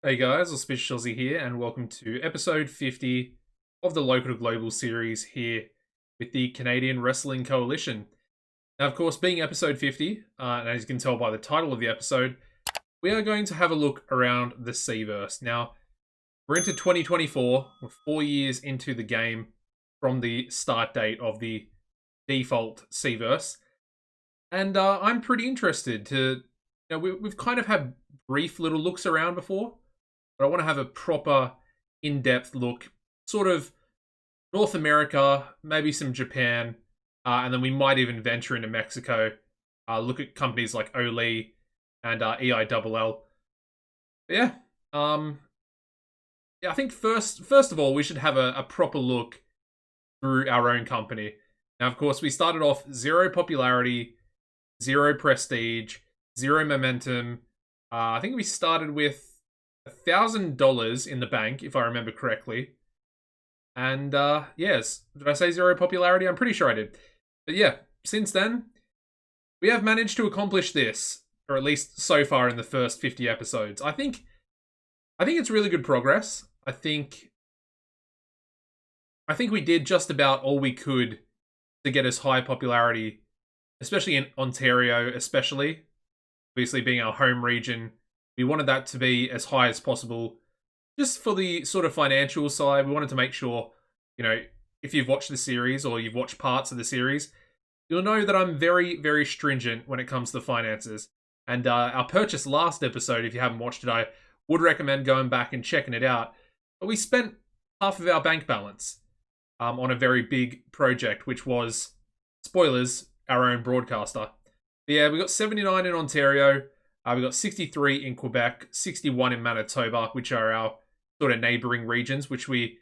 Hey guys, AuspiciousAussie here, and welcome to episode 50 of the Local to Global series here with the Canadian Wrestling Coalition. Now, of course, being episode 50, and as you can tell by the title of the episode, we are going to have a look around the CVERSE. Now, we're into 2024, we're 4 years into the game from the start date of the default CVERSE, and I'm pretty interested to, we've kind of had brief little looks around before, but I want to have a proper, in-depth look, sort of North America, maybe some Japan, and then we might even venture into Mexico. Look at companies like Oli and EILL. But yeah, I think first of all, we should have a proper look through our own company. Now, of course, we started off zero popularity, zero prestige, zero momentum. I think we started with $1,000 in the bank, if I remember correctly. And yes, did I say zero popularity? I'm pretty sure I did. But yeah, since then, we have managed to accomplish this, or at least so far in the first 50 episodes. I think it's really good progress. I think we did just about all we could to get us high popularity, especially in Ontario, especially. Obviously being our home region. We wanted that to be as high as possible. Just for the sort of financial side, we wanted to make sure, if you've watched the series or you've watched parts of the series, you'll know that I'm very, very stringent when it comes to finances. And our purchase last episode, if you haven't watched it, I would recommend going back and checking it out. But we spent half of our bank balance on a very big project, which was, spoilers, our own broadcaster. But yeah, we got 79 in Ontario. We got 63 in Quebec, 61 in Manitoba, which are our sort of neighbouring regions, which we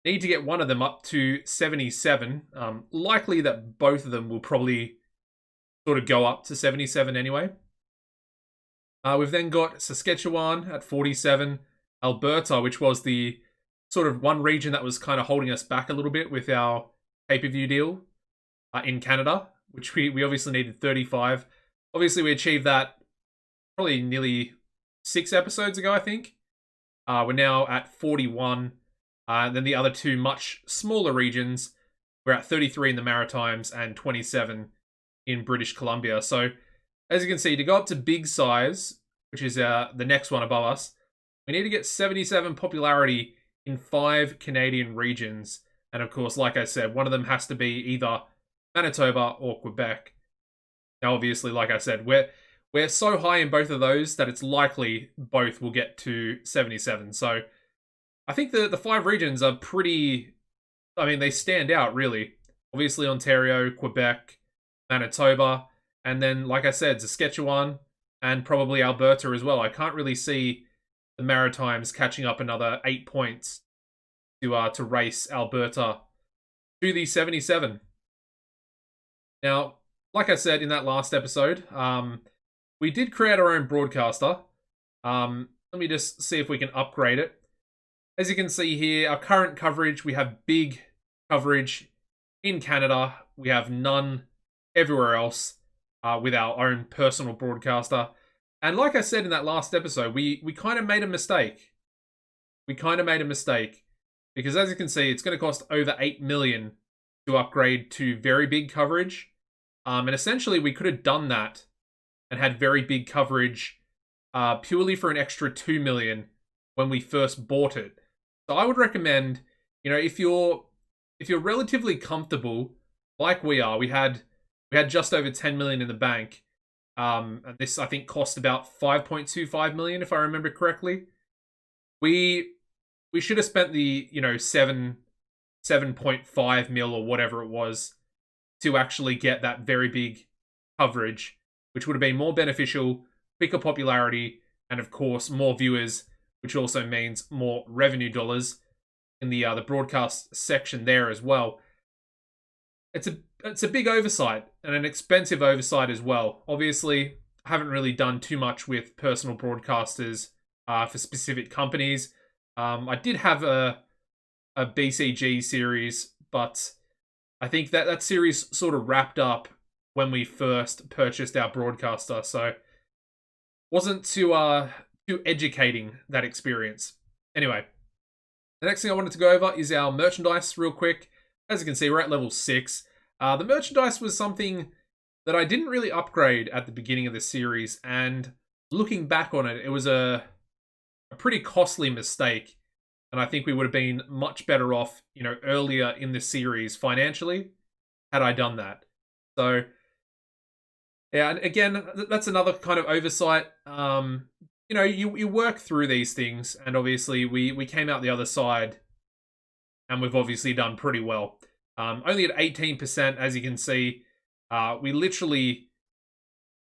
need to get one of them up to 77. Likely that both of them will probably sort of go up to 77 anyway. We've then got Saskatchewan at 47, Alberta, which was the sort of one region that was kind of holding us back a little bit with our pay-per-view deal in Canada, which we obviously needed 35. Obviously, we achieved that probably nearly 6 episodes ago, I think. We're now at 41. Then the other two much smaller regions, we're at 33 in the Maritimes and 27 in British Columbia. So, as you can see, to go up to big size, which is the next one above us, we need to get 77 popularity in 5 Canadian regions. And of course, like I said, one of them has to be either Manitoba or Quebec. Now, obviously, like I said, we're so high in both of those that it's likely both will get to 77. So I think the 5 regions are pretty, they stand out really. Obviously Ontario, Quebec, Manitoba, and then, like I said, Saskatchewan and probably Alberta as well. I can't really see the Maritimes catching up another 8 points to race Alberta to the 77. Now, like I said in that last episode, we did create our own broadcaster. Let me just see if we can upgrade it. As you can see here, our current coverage, we have big coverage in Canada. We have none everywhere else with our own personal broadcaster. And like I said in that last episode, we kind of made a mistake. Because as you can see, it's going to cost over 8 million to upgrade to very big coverage. And essentially, we could have done that and had very big coverage purely for an extra 2 million when we first bought it. So I would recommend, if you're relatively comfortable, like we are, we had just over 10 million in the bank. And this, I think, cost about 5.25 million, if I remember correctly. We should have spent the 7.5 mil or whatever it was to actually get that very big coverage, which would have been more beneficial, quicker popularity, and of course more viewers, which also means more revenue dollars in the broadcast section there as well. It's a big oversight and an expensive oversight as well. Obviously, I haven't really done too much with personal broadcasters for specific companies. I did have a BCG series, but I think that series sort of wrapped up when we first purchased our broadcaster, so wasn't too to educating that experience. Anyway, the next thing I wanted to go over is our merchandise real quick. As you can see, we're at level 6. The merchandise was something that I didn't really upgrade at the beginning of the series, and looking back on it, it was a pretty costly mistake, and I think we would have been much better off, earlier in the series financially had I done that. So, yeah, and again, that's another kind of oversight. You work through these things, and obviously we came out the other side, and we've obviously done pretty well. Only at 18%, as you can see.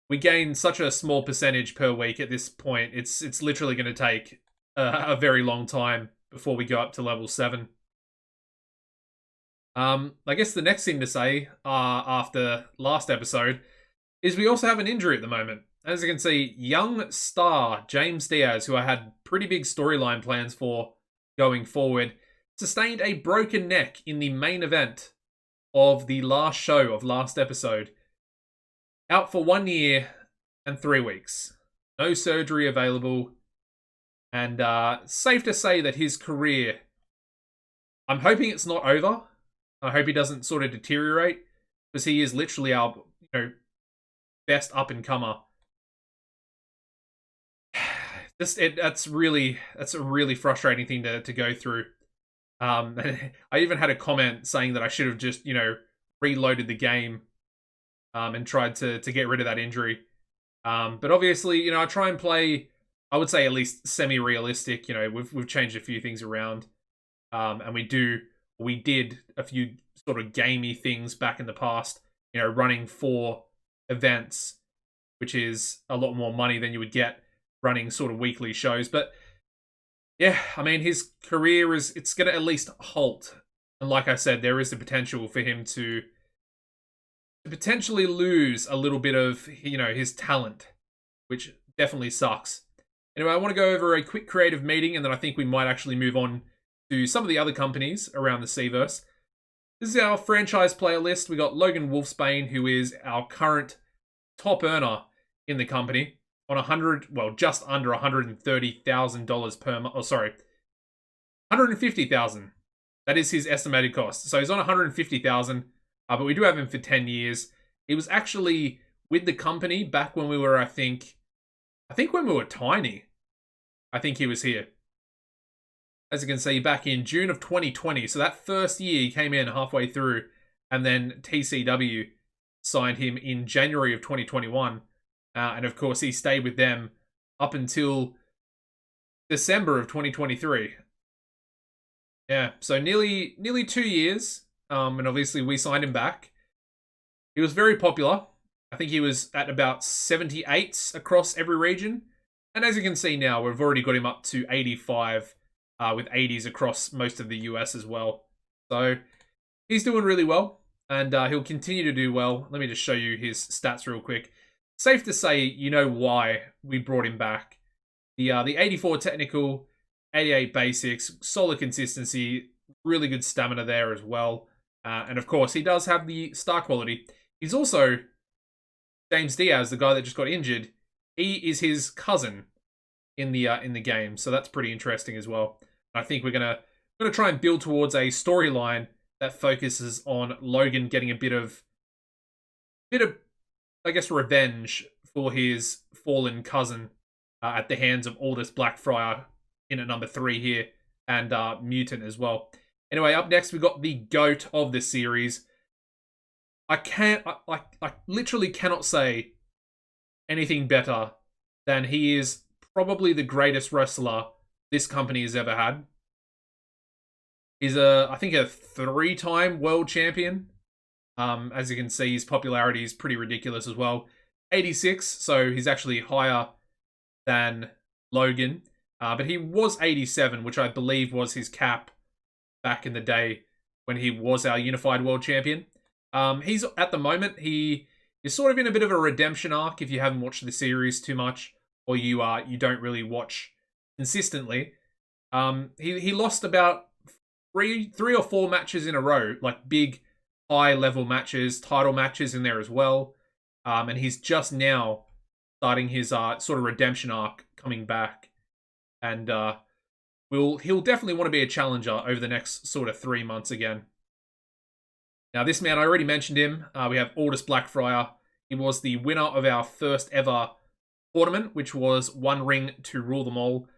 We gain such a small percentage per week at this point. It's literally going to take a very long time before we go up to level 7. I guess the next thing to say after last episode is we also have an injury at the moment. As you can see, young star James Diaz, who I had pretty big storyline plans for going forward, sustained a broken neck in the main event of the last show of last episode. Out for 1 year and 3 weeks. No surgery available. And safe to say that his career, I'm hoping it's not over. I hope he doesn't sort of deteriorate, because he is literally our best up-and-comer. That's a really frustrating thing to go through. I even had a comment saying that I should have just, reloaded the game and tried to get rid of that injury. But obviously, I try and play, I would say, at least semi-realistic. We've changed a few things around. And we did a few sort of gamey things back in the past, running 4 events, which is a lot more money than you would get running sort of weekly shows. But yeah, I mean, his career it's going to at least halt. And like I said, there is the potential for him to potentially lose a little bit of, his talent, which definitely sucks. Anyway, I want to go over a quick creative meeting, and then I think we might actually move on to some of the other companies around the CVERSE. This is our franchise player list. We got Logan Wolfsbane, who is our current top earner in the company, on just under $130,000 per month. Oh, sorry, $150,000. That is his estimated cost. So he's on $150,000, but we do have him for 10 years. He was actually with the company back when we were, I think when we were tiny. I think he was here. As you can see, back in June of 2020. So that first year he came in halfway through, and then TCW signed him in January of 2021. And of course, he stayed with them up until December of 2023. Yeah, so nearly 2 years. And obviously we signed him back. He was very popular. I think he was at about 78s across every region. And as you can see now, we've already got him up to 85, with 80s across most of the US as well. So he's doing really well, and he'll continue to do well. Let me just show you his stats real quick. Safe to say, you know why we brought him back. The 84 technical, 88 basics, solid consistency, really good stamina there as well. And of course, he does have the star quality. He's also James Diaz, the guy that just got injured. He is his cousin in the game, so that's pretty interesting as well. I think we're gonna try and build towards a storyline that focuses on Logan getting a bit of I guess revenge for his fallen cousin at the hands of Aldous Blackfriar in at number 3 here, and Mutant as well. Anyway, up next we got the GOAT of the series. I literally cannot say anything better than he is probably the greatest wrestler this company has ever had. He's I think a 3-time world champion. As you can see, his popularity is pretty ridiculous as well. 86, so he's actually higher than Logan. But he was 87, which I believe was his cap back in the day when he was our unified world champion. He's at the moment, he is sort of in a bit of a redemption arc if you haven't watched the series too much, or you don't really watch consistently. He lost about three or four matches in a row, like big high level matches, title matches in there as well. And he's just now starting his sort of redemption arc, coming back. And he'll definitely want to be a challenger over the next sort of 3 months again. Now, this man, I already mentioned him. We have Aldous Blackfriar. He was the winner of our first ever tournament, which was One Ring to Rule Them All.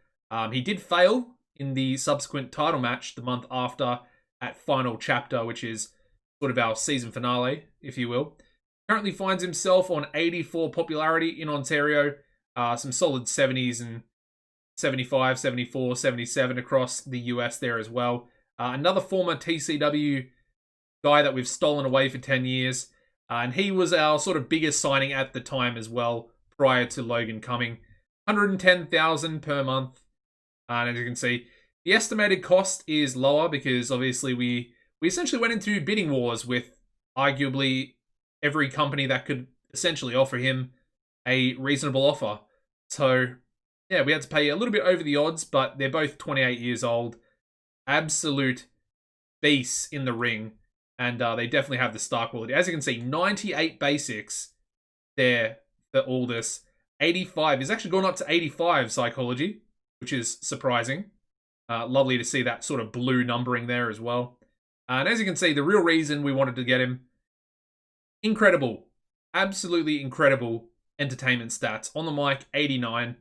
He did fail in the subsequent title match the month after at Final Chapter, which is sort of our season finale, if you will. Currently finds himself on 84 popularity in Ontario. Some solid 70s and 75, 74, 77 across the US there as well. Another former TCW guy that we've stolen away for 10 years. And he was our sort of biggest signing at the time as well, prior to Logan coming. 110,000 per month. And as you can see, the estimated cost is lower because obviously we essentially went into bidding wars with arguably every company that could essentially offer him a reasonable offer. So, yeah, we had to pay a little bit over the odds, but they're both 28 years old. Absolute beasts in the ring. And they definitely have the star quality. As you can see, 98 basics there for Aldous. 85. He's actually gone up to 85 psychology, which is surprising. Lovely to see that sort of blue numbering there as well. And as you can see, the real reason we wanted to get him, incredible, absolutely incredible entertainment stats. On the mic, 89. I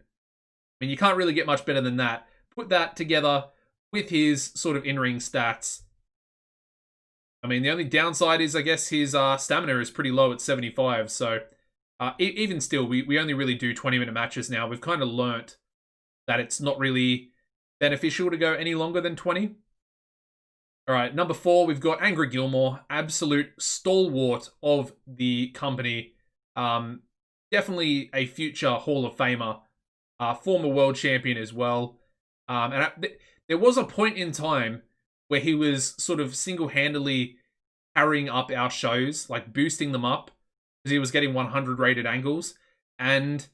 mean, you can't really get much better than that. Put that together with his sort of in-ring stats. I mean, the only downside is, I guess, his stamina is pretty low at 75. So, even still, we only really do 20-minute matches now. We've kind of learnt that it's not really beneficial to go any longer than 20. All right, number 4, we've got Angry Gilmore, absolute stalwart of the company. Definitely a future Hall of Famer, former world champion as well. There was a point in time where he was sort of single-handedly carrying up our shows, like boosting them up, because he was getting 100 rated angles. And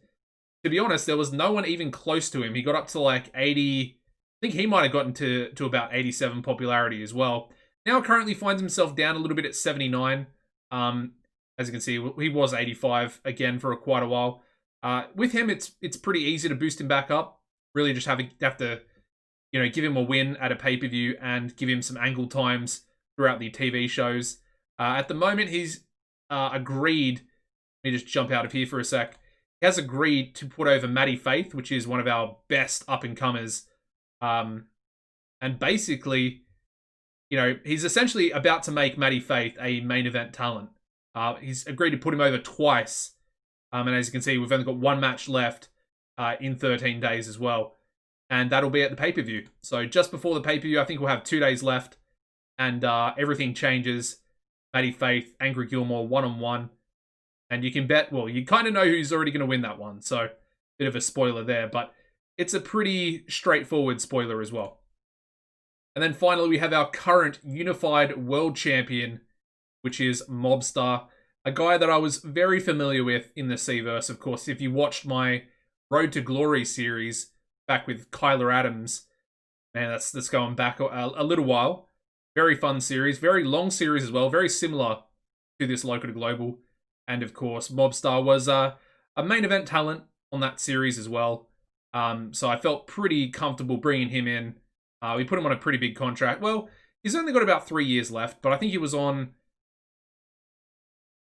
to be honest, there was no one even close to him. He got up to like 80... I think he might have gotten to about 87 popularity as well. Now currently finds himself down a little bit at 79. As you can see, he was 85 again for quite a while. With him, it's pretty easy to boost him back up. Really just have to, give him a win at a pay-per-view and give him some angle times throughout the TV shows. At the moment, he's agreed... Let me just jump out of here for a sec. He has agreed to put over Maddie Faith, which is one of our best up-and-comers. And basically, he's essentially about to make Maddie Faith a main event talent. He's agreed to put him over twice. And as you can see, we've only got one match left in 13 days as well. And that'll be at the pay-per-view. So just before the pay-per-view, I think we'll have 2 days left. And everything changes. Maddie Faith, Angry Gilmore, one-on-one. And you can bet, well, you kind of know who's already going to win that one. So, bit of a spoiler there. But it's a pretty straightforward spoiler as well. And then finally, we have our current unified world champion, which is Mobster. A guy that I was very familiar with in the CVERSE. Of course, if you watched my Road to Glory series back with Kyler Adams, man, that's going back a little while. Very fun series. Very long series as well. Very similar to this Local to Global. And of course, Mobster was a main event talent on that series as well. So I felt pretty comfortable bringing him in. We put him on a pretty big contract. Well, he's only got about 3 years left, but I think he was on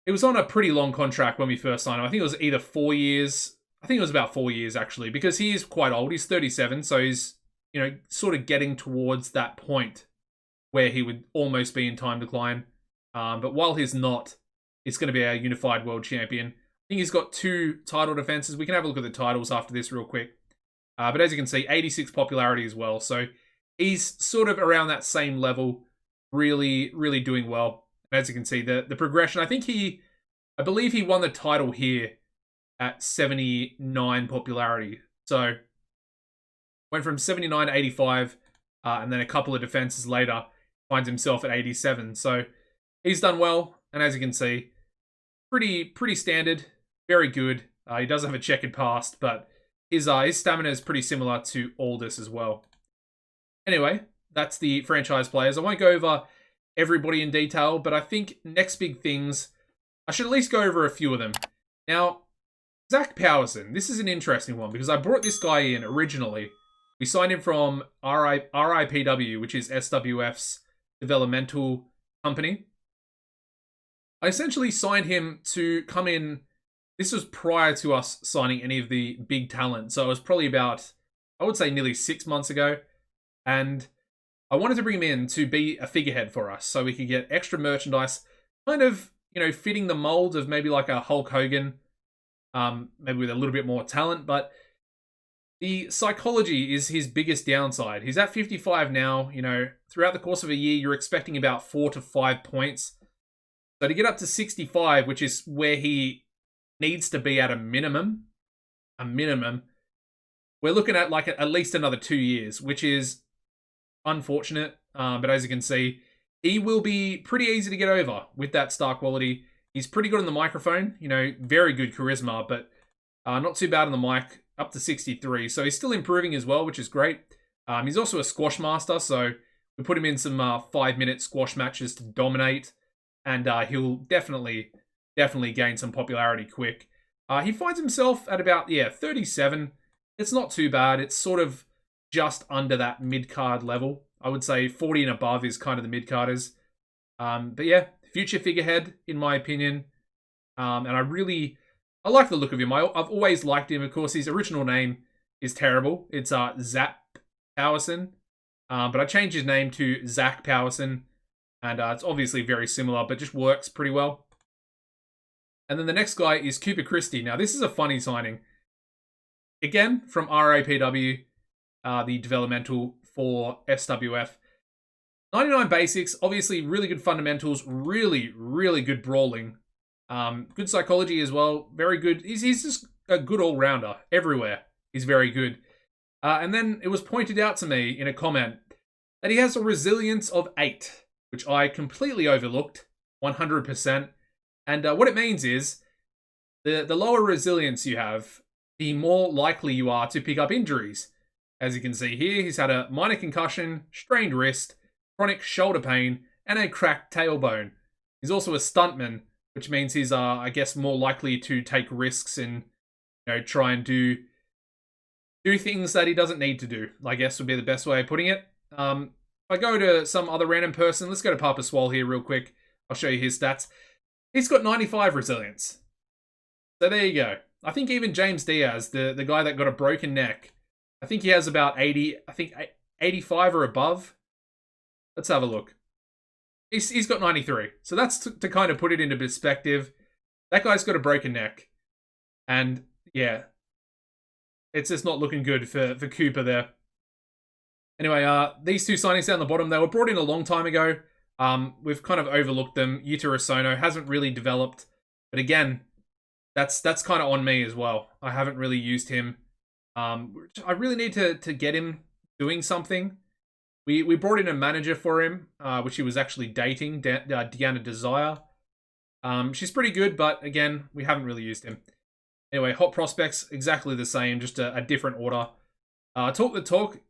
a pretty long contract when we first signed him. I think it was either 4 years. I think it was about 4 years, actually, because he is quite old. He's 37, so he's, sort of getting towards that point where he would almost be in time decline. But while he's not, he's going to be our unified world champion. I think he's got 2 title defenses. We can have a look at the titles after this real quick. But as you can see, 86 popularity as well. So he's sort of around that same level, really, really doing well. And as you can see, the progression, I believe he won the title here at 79 popularity. So went from 79 to 85, and then a couple of defenses later, finds himself at 87. So he's done well. And as you can see, pretty standard, very good. He does have a checkered past, but his stamina is pretty similar to Aldous as well. Anyway, that's the franchise players. I won't go over everybody in detail, but I think next big things, I should at least go over a few of them. Now, Zach Powerson, this is an interesting one because I brought this guy in originally We signed him from RIPW, which is SWF's developmental company. I essentially signed him to come in. This was prior to us signing any of the big talent. So it was probably about, I would say, nearly 6 months ago. And I wanted to bring him in to be a figurehead for us so we could get extra merchandise, kind of, fitting the mold of maybe like a Hulk Hogan, maybe with a little bit more talent. But the psychology is his biggest downside. He's at 55 now. Throughout the course of a year, you're expecting about 4 to 5 points. So to get up to 65, which is where he needs to be at a minimum, we're looking at like at least another 2 years, which is unfortunate. But as you can see, he will be pretty easy to get over with that star quality. He's pretty good on the microphone, very good charisma, but not too bad on the mic, up to 63. So he's still improving as well, which is great. He's also a squash master, so we put him in some 5-minute squash matches to dominate, and he'll definitely gain some popularity quick. He finds himself at about, 37. It's not too bad. It's sort of just under that mid-card level. I would say 40 and above is kind of the mid-carders. But yeah, future figurehead, in my opinion. And I like the look of him. I've always liked him. Of course, his original name is terrible. It's Zap Powerson. But I changed his name to Zach Powerson. And it's obviously very similar, but just works pretty well. And then the next guy is Cooper Christie. Now, this is a funny signing. Again, from RAPW, the developmental for SWF. 99 basics, obviously really good fundamentals, really, really good brawling. Good psychology as well, very good. He's just a good all-rounder everywhere. He's very good. And then it was pointed out to me in a comment that he has a resilience of 8, which I completely overlooked, 100%. And what it means is, the lower resilience you have, the more likely you are to pick up injuries. As you can see here, he's had a minor concussion, strained wrist, chronic shoulder pain, and a cracked tailbone. He's also a stuntman, which means he's, I guess, more likely to take risks and, try and do things that he doesn't need to do, I guess would be the best way of putting it. If I go to some other random person, let's go to Papa Swole here real quick. I'll show you his stats. He's got 95 resilience. So there you go. I think even James Diaz, the guy that got a broken neck, I think he has about 80, I think 85 or above. Let's have a look. He's got 93. So that's to kind of put it into perspective. That guy's got a broken neck. And yeah, it's just not looking good for Cooper there. Anyway, these two signings down the bottom, they were brought in a long time ago. We've kind of overlooked them. Yuta Osono hasn't really developed. But again, that's kind of on me as well. I haven't really used him. I really need to get him doing something. We brought in a manager for him, which he was actually dating, Deanna Desire. She's pretty good, but again, we haven't really used him. Anyway, hot prospects, exactly the same, just a different order. Talk the talk,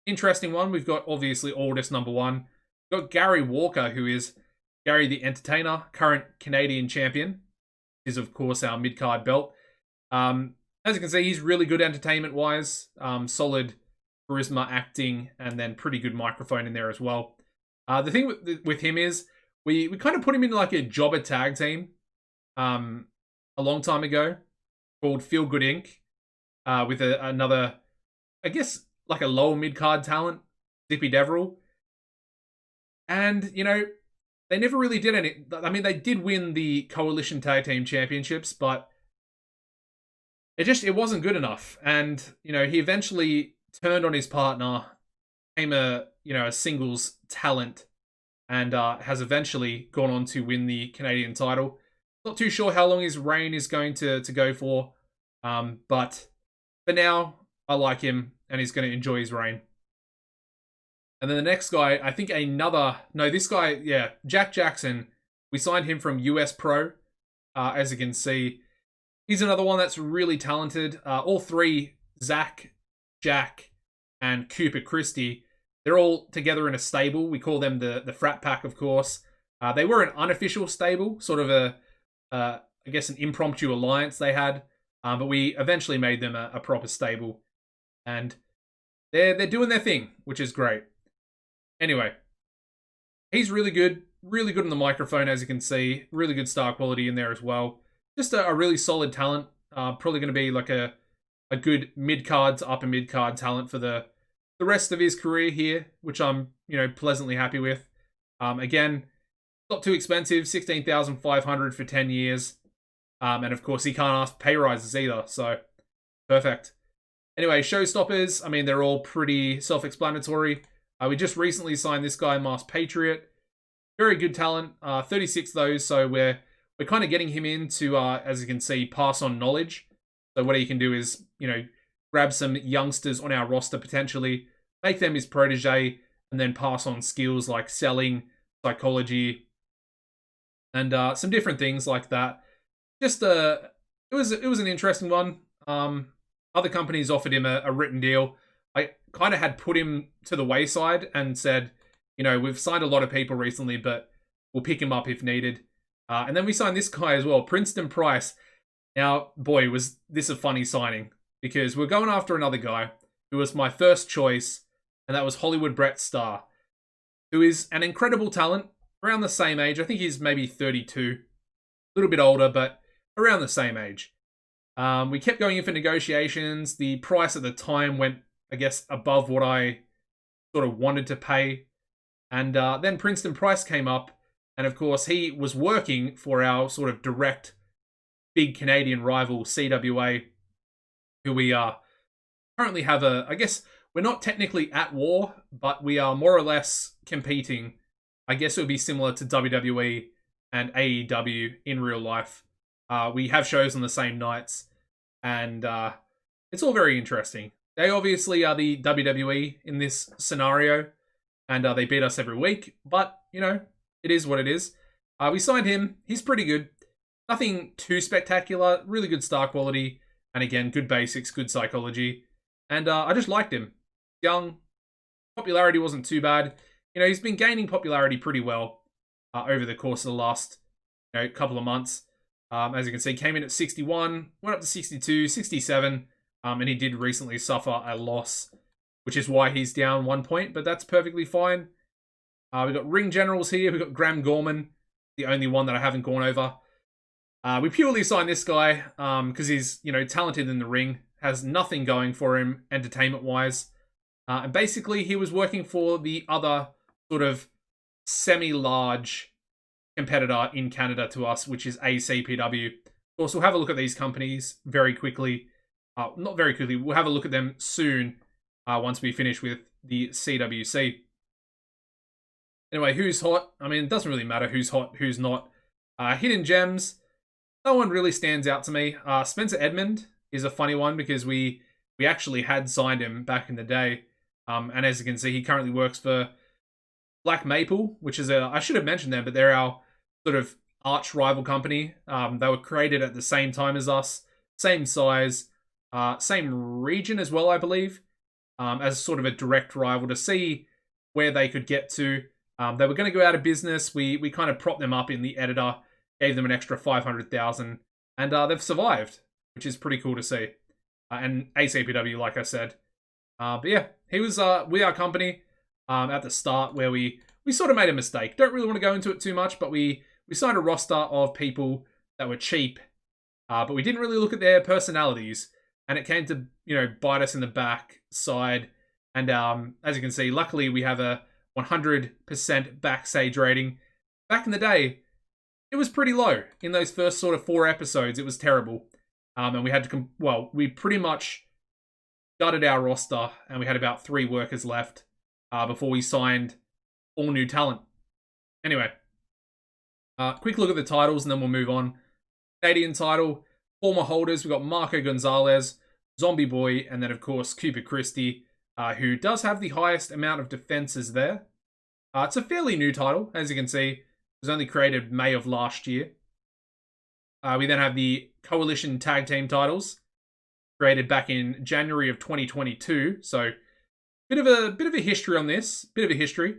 interesting one. We've got, obviously, oldest number 1. We've got Gary Walker, who is Gary the Entertainer, current Canadian champion. Is, of course, our mid-card belt. As you can see, he's really good entertainment-wise. Solid charisma, acting, and then pretty good microphone in there as well. The thing with him is, we kind of put him in like a jobber tag team a long time ago called Feel Good Inc. With another, I guess, like a lower mid-card talent, Zippy Deverell. And, they never really did any... I mean, they did win the Coalition Tag Team Championships, but it wasn't good enough. And, he eventually turned on his partner, became a singles talent, and has eventually gone on to win the Canadian title. Not too sure how long his reign is going to go for, but for now, I like him, and he's going to enjoy his reign. And then the next guy, I think this guy, Jack Jackson, we signed him from US Pro. As you can see, he's another one that's really talented. All three, Zach, Jack, and Cooper Christie, they're all together in a stable. We call them the Frat Pack, of course. They were an unofficial stable, sort of I guess an impromptu alliance they had. But we eventually made them a proper stable. And they're doing their thing, which is great. Anyway, he's really good on the microphone, as you can see. Really good star quality in there as well. Just a really solid talent. Probably going to be like a good mid-card to upper mid-card talent for the rest of his career here, which I'm, pleasantly happy with. Again, not too expensive, 16,500 for 10 years. And of course, he can't ask pay rises either, so perfect. Anyway, showstoppers, I mean, they're all pretty self-explanatory. We just recently signed this guy, Masked Patriot. Very good talent, 36 those, so we're kind of getting him in to, as you can see, pass on knowledge. So what he can do is, grab some youngsters on our roster potentially, make them his protege, and then pass on skills like selling, psychology, and some different things like that. Just it was an interesting one. Other companies offered him a written deal. I kind of had put him to the wayside and said, we've signed a lot of people recently, but we'll pick him up if needed. And then we signed this guy as well, Princeton Price. Now, boy, was this a funny signing, because we're going after another guy who was my first choice, and that was Hollywood Brett Starr, who is an incredible talent, around the same age. I think he's maybe 32, a little bit older, but around the same age. We kept going in for negotiations. The price at the time went, I guess, above what I sort of wanted to pay. And then Princeton Price came up, and of course he was working for our sort of direct big Canadian rival, CWA, who we currently have I guess we're not technically at war, but we are more or less competing. I guess it would be similar to WWE and AEW in real life. We have shows on the same nights, and it's all very interesting. They obviously are the WWE in this scenario, and they beat us every week, but, it is what it is. We signed him. He's pretty good. Nothing too spectacular. Really good star quality, and again, good basics, good psychology. And I just liked him. Young. Popularity wasn't too bad. He's been gaining popularity pretty well over the course of the last couple of months. As you can see, came in at 61, went up to 62, 67, and he did recently suffer a loss, which is why he's down 1 point, but that's perfectly fine. We've got ring generals here. We've got Graham Gorman, the only one that I haven't gone over. We purely signed this guy because he's, talented in the ring, has nothing going for him entertainment-wise. And basically, he was working for the other sort of semi-large competitor in Canada to us, which is ACPW. Of course, we'll have a look at these companies very quickly. Not very quickly. We'll have a look at them soon once we finish with the CWC. Anyway, who's hot? I mean, it doesn't really matter who's hot, who's not. Hidden gems. No one really stands out to me. Spencer Edmund is a funny one because we actually had signed him back in the day. And as you can see, he currently works for Black Maple, which is I should have mentioned them, but they're our sort of arch rival company. They were created at the same time as us, same size, same region as well, I believe, as sort of a direct rival to see where they could get to. They were going to go out of business. We kind of propped them up in the editor, gave them an extra 500,000, and they've survived, which is pretty cool to see. And ACPW, like I said. But yeah, he was with our company at the start where we sort of made a mistake. Don't really want to go into it too much, but we signed a roster of people that were cheap, but we didn't really look at their personalities, and it came to, bite us in the back side. And as you can see, luckily we have a 100% backstage rating. Back in the day, it was pretty low. In those first sort of 4 episodes, it was terrible. And we had to, we pretty much gutted our roster, and we had about 3 workers left before we signed all new talent. Anyway, quick look at the titles, and then we'll move on. Canadian title, former holders, we've got Marco Gonzalez, Zombie Boy, and then, of course, Cooper Christie, who does have the highest amount of defenses there. It's a fairly new title, as you can see. It was only created May of last year. We then have the Coalition Tag Team titles, created back in January of 2022. So, bit of a history on this. Bit of a history.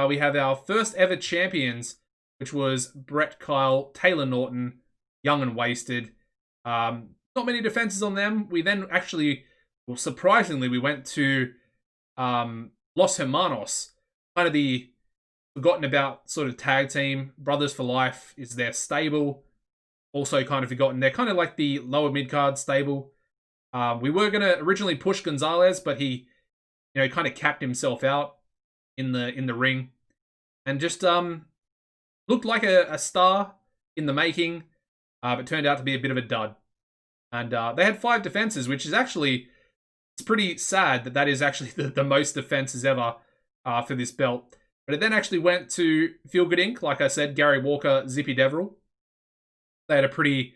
We have our first ever champions, which was Brett Kyle, Taylor Norton, Young and Wasted. Not many defenses on them. We then actually, surprisingly, we went to Los Hemanos, kind of the forgotten about sort of tag team. Brothers for Life is their stable. Also kind of forgotten. They're kind of like the lower mid-card stable. We were going to originally push Gonzalez, but he, kind of capped himself out in the ring. And just looked like a star in the making, but turned out to be a bit of a dud. And they had 5 defenses, which is actually, it's pretty sad that is actually the most defenses ever for this belt. But it then actually went to Feel Good Inc., like I said, Gary Walker, Zippy Deverell. They had a pretty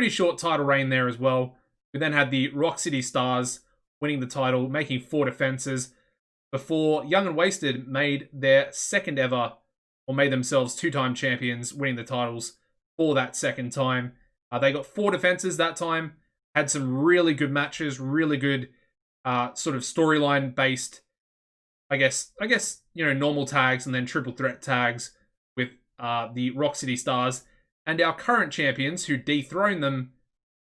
short title reign there as well. We then had the Rock City Stars winning the title, making 4 defenses, before Young and Wasted made their second ever, or made themselves 2-time champions, winning the titles for that second time. They got 4 defenses that time, had some really good matches, really good sort of storyline based, I guess, normal tags and then triple threat tags with the Rock City Stars and our current champions who dethroned them,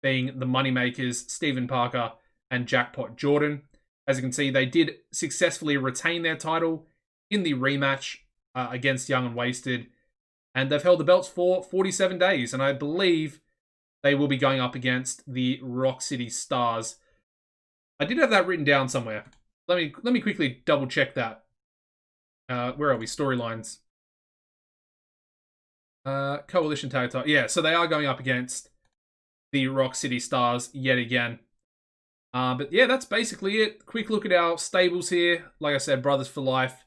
being the Moneymakers, Stephen Parker and Jackpot Jordan. As you can see, they did successfully retain their title in the rematch against Young and Wasted, and they've held the belts for 47 days, and I believe they will be going up against the Rock City Stars. I did have that written down somewhere. Let me quickly double check that. Where are we? Storylines. Coalition tag title. Yeah, so they are going up against the Rock City Stars yet again. But yeah, that's basically it. Quick look at our stables here. Like I said, Brothers for Life,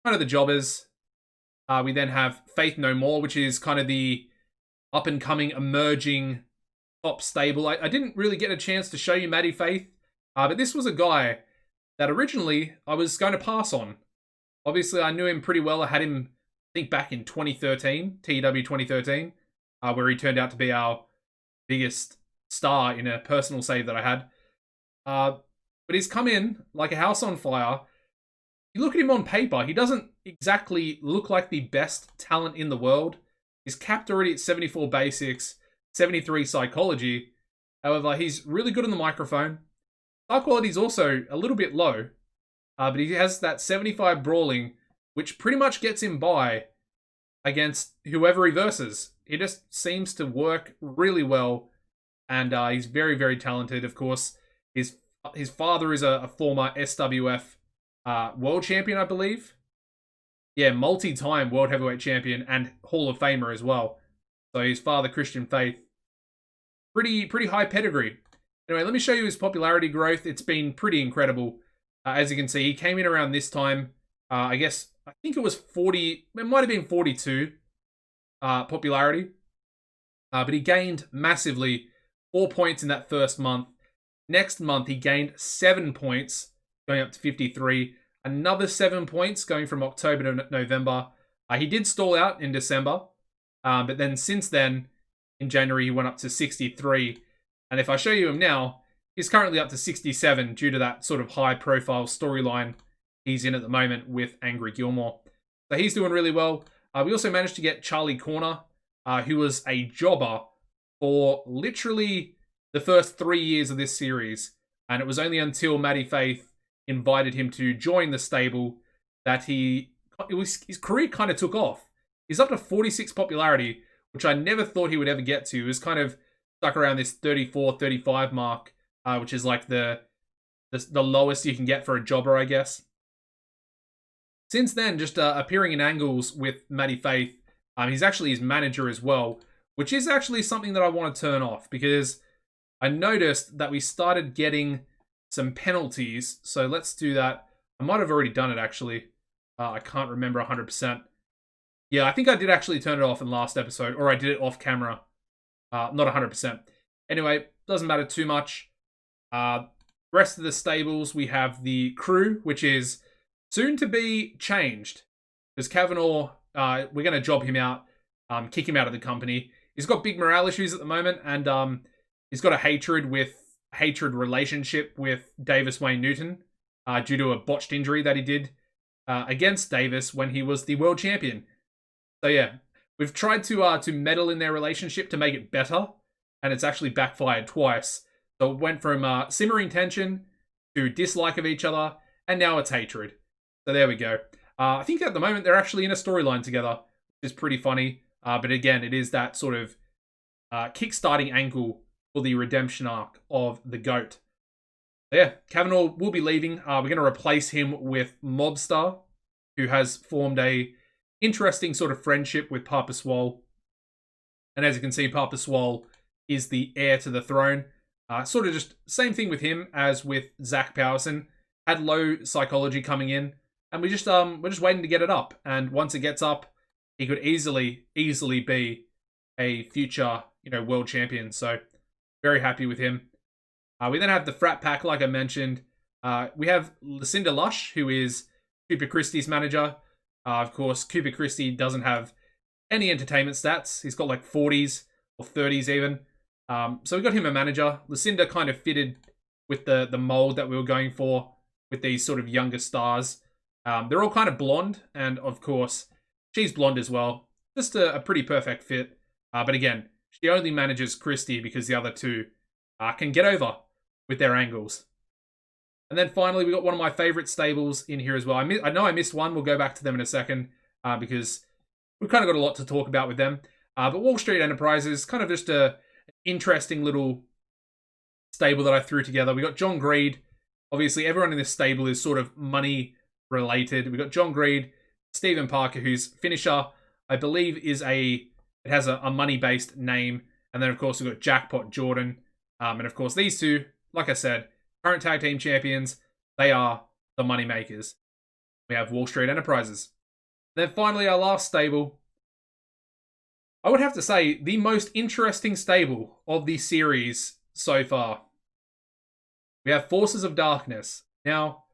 kind of the jobbers. We then have Faith No More, which is kind of the up-and-coming, emerging top stable. I didn't really get a chance to show you Maddie Faith, but this was a guy that originally I was going to pass on. Obviously, I knew him pretty well. I had him, I think, back in 2013, TEW 2013, where he turned out to be our biggest star in a personal save that I had. But he's come in like a house on fire. You look at him on paper, he doesn't exactly look like the best talent in the world. He's capped already at 74 basics, 73 psychology. However, he's really good on the microphone. Star quality is also a little bit low, but he has that 75 brawling, which pretty much gets him by against whoever he versus. He just seems to work really well, and he's very, very talented. Of course, his father is a former SWF world champion, I believe. Yeah, multi-time world heavyweight champion and Hall of Famer as well. So his father, Christian Faith, pretty high pedigree. Anyway, let me show you his popularity growth. It's been pretty incredible. As you can see, he came in around this time. I think it was 40, it might have been 42 popularity. But he gained massively, 4 points in that first month. Next month, he gained 7 points, going up to 53. Another 7 points going from October to November. He did stall out in December. But then since then, in January, he went up to 63. And if I show you him now, he's currently up to 67 due to that sort of high-profile storyline he's in at the moment with Angry Gilmore. So he's doing really well. We also managed to get Charlie Corner, who was a jobber for literally the first 3 years of this series. And it was only until Maddie Faith invited him to join the stable that his career kind of took off. He's up to 46 popularity, which I never thought he would ever get to. He was kind of stuck around this 34, 35 mark, which is like the lowest you can get for a jobber, I guess. Since then, just appearing in angles with Maddie Faith, he's actually his manager as well, which is actually something that I want to turn off because I noticed that we started getting some penalties. So let's do that. I might have already done it, actually. I can't remember 100%. Yeah, I think I did actually turn it off in last episode, or I did it off camera. Not 100%. Anyway, doesn't matter too much. Rest of the stables, we have the crew, which is soon to be changed. Because Kavanaugh, we're going to job him out, kick him out of the company. He's got big morale issues at the moment, and he's got a hatred relationship with Davis Wayne Newton due to a botched injury that he did against Davis when he was the world champion. So yeah, we've tried to meddle in their relationship to make it better, and it's actually backfired twice. So it went from simmering tension to dislike of each other, and now it's hatred. So there we go. I think at the moment they're actually in a storyline together, which is pretty funny. But again, it is that sort of kick-starting angle for the redemption arc of the GOAT. So yeah, Kavanaugh will be leaving. We're going to replace him with Mobstar, who has formed a interesting sort of friendship with Papa Swole. And as you can see, Papa Swole is the heir to the throne. Sort of just same thing with him as with Zach Powerson. Had low psychology coming in, and we're just waiting to get it up. And once it gets up, he could easily be a future, world champion. So very happy with him. We then have the frat pack, like I mentioned. We have Lucinda Lush, who is Cooper Christie's manager. Of course, Cooper Christie doesn't have any entertainment stats. He's got like 40s or 30s even. So we got him a manager. Lucinda kind of fitted with the mold that we were going for with these sort of younger stars. They're all kind of blonde, and of course, she's blonde as well. Just a pretty perfect fit. But again, she only manages Christie because the other two can get over with their angles. And then finally, we got one of my favorite stables in here as well. I know I missed one. We'll go back to them in a second because we've kind of got a lot to talk about with them. But Wall Street Enterprises, kind of just a interesting little stable that I threw together. We got John Greed. Obviously, everyone in this stable is sort of money related. We got John Greed, Stephen Parker, whose finisher, I believe, it has a money-based name. And then, of course, we've got Jackpot Jordan. And, of course, these two, like I said, current tag team champions, they are the money makers. We have Wall Street Enterprises. Then finally, our last stable. I would have to say, the most interesting stable of the series so far. We have Forces of Darkness. Now,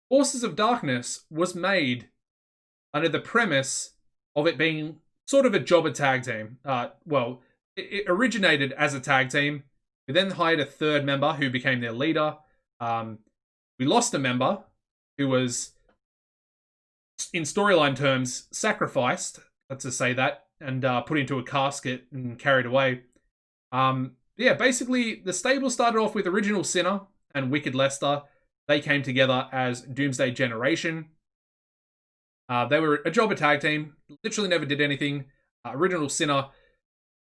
Forces of Darkness was made under the premise of it being sort of a jobber tag team. It originated as a tag team. We then hired a third member who became their leader. We lost a member who was, in storyline terms, sacrificed, let's just say that, and put into a casket and carried away. Basically, the stable started off with Original Sinner and Wicked Lester. They came together as Doomsday Generation. They were a jobber tag team, literally never did anything. Original Sinner,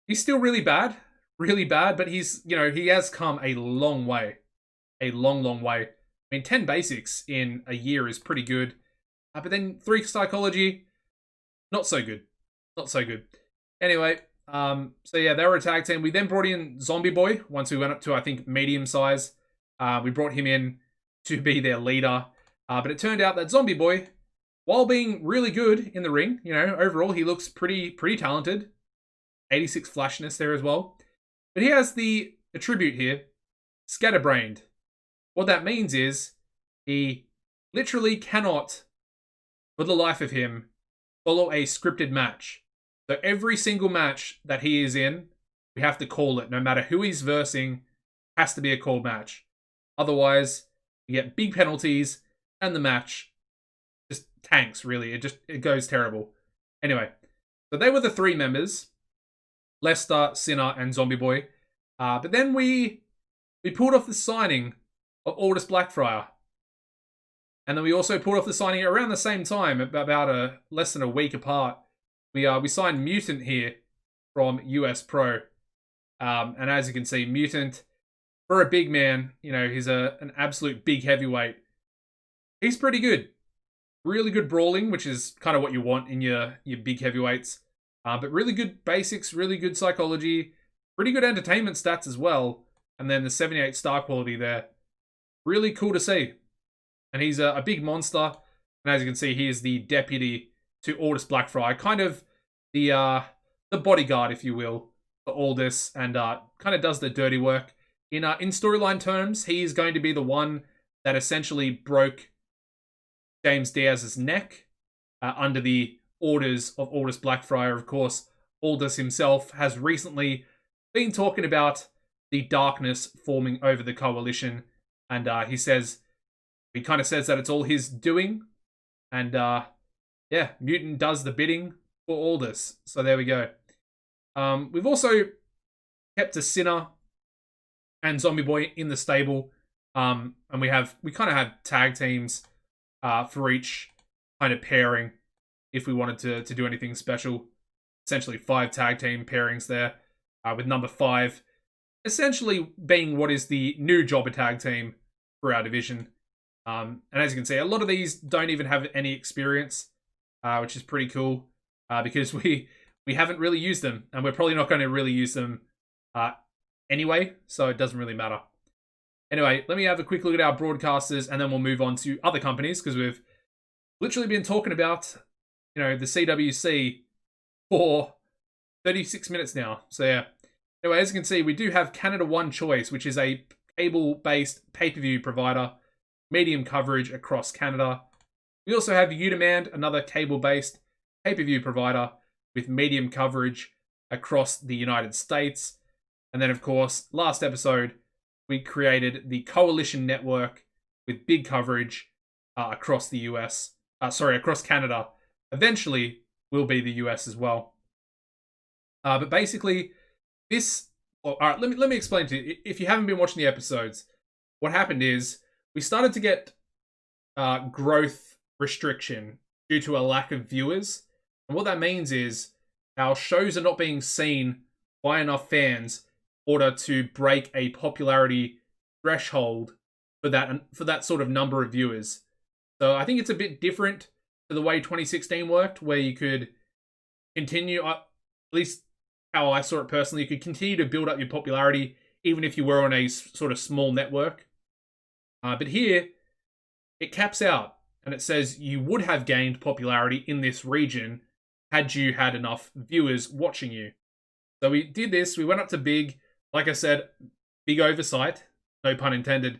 he's still really bad, but he has come a long way. A long way. I mean, 10 basics in a year is pretty good. But then 3 psychology, not so good. Anyway, they were a tag team. We then brought in Zombie Boy once we went up to, I think, medium size. We brought him in to be their leader. But it turned out that Zombie Boy, while being really good in the ring, overall he looks pretty talented. 86 flashness there as well. But he has the attribute here, scatterbrained. What that means is he literally cannot, for the life of him, follow a scripted match. So every single match that he is in, we have to call it. No matter who he's versing, has to be a called match. Otherwise, you get big penalties, and the match just tanks, really. It goes terrible. Anyway, so they were the 3 members. Lester, Sinner, and Zombie Boy. But then we pulled off the signing of Aldous Blackfriar. And then we also pulled off the signing around the same time, about less than a week apart. We signed Mutant here from US Pro. And as you can see, Mutant, for a big man, he's an absolute big heavyweight. He's pretty good. Really good brawling, which is kind of what you want in your big heavyweights. But really good basics, really good psychology, pretty good entertainment stats as well. And then the 78 star quality there. Really cool to see. And he's a big monster. And as you can see, he is the deputy to Aldous Blackfriar. Kind of the bodyguard, if you will, for Aldous. And kind of does the dirty work. In storyline terms, he is going to be the one that essentially broke James Diaz's neck under the orders of Aldous Blackfriar. Of course, Aldous himself has recently been talking about the darkness forming over the coalition. And he kind of says that it's all his doing. And Mutant does the bidding for Aldous. So there we go. We've also kept a Sinner and Zombie Boy in the stable. And we kind of have tag teams for each kind of pairing if we wanted to do anything special. Essentially 5 tag team pairings there, with number 5 essentially being what is the new jobber tag team for our division. And as you can see, a lot of these don't even have any experience, which is pretty cool, because we haven't really used them, and we're probably not going to really use them anyway, so it doesn't really matter. Anyway, let me have a quick look at our broadcasters, and then we'll move on to other companies, because we've literally been talking about, the CWC for 36 minutes now. So yeah. Anyway, as you can see, we do have Canada One Choice, which is a cable-based pay-per-view provider, medium coverage across Canada. We also have Udemand, another cable-based pay-per-view provider with medium coverage across the United States. And then, of course, last episode, we created the Coalition Network with big coverage across the US. Across Canada. Eventually, will be the US as well. But basically, this... Well, all right, let me explain to you. If you haven't been watching the episodes, what happened is we started to get growth restriction due to a lack of viewers. And what that means is our shows are not being seen by enough fans in order to break a popularity threshold for that sort of number of viewers. So I think it's a bit different to the way 2016 worked, where you could continue, at least how I saw it personally, you could continue to build up your popularity even if you were on a sort of small network. But here, it caps out, and it says you would have gained popularity in this region had you had enough viewers watching you. So we did this, we went up to big, like I said, big oversight, no pun intended,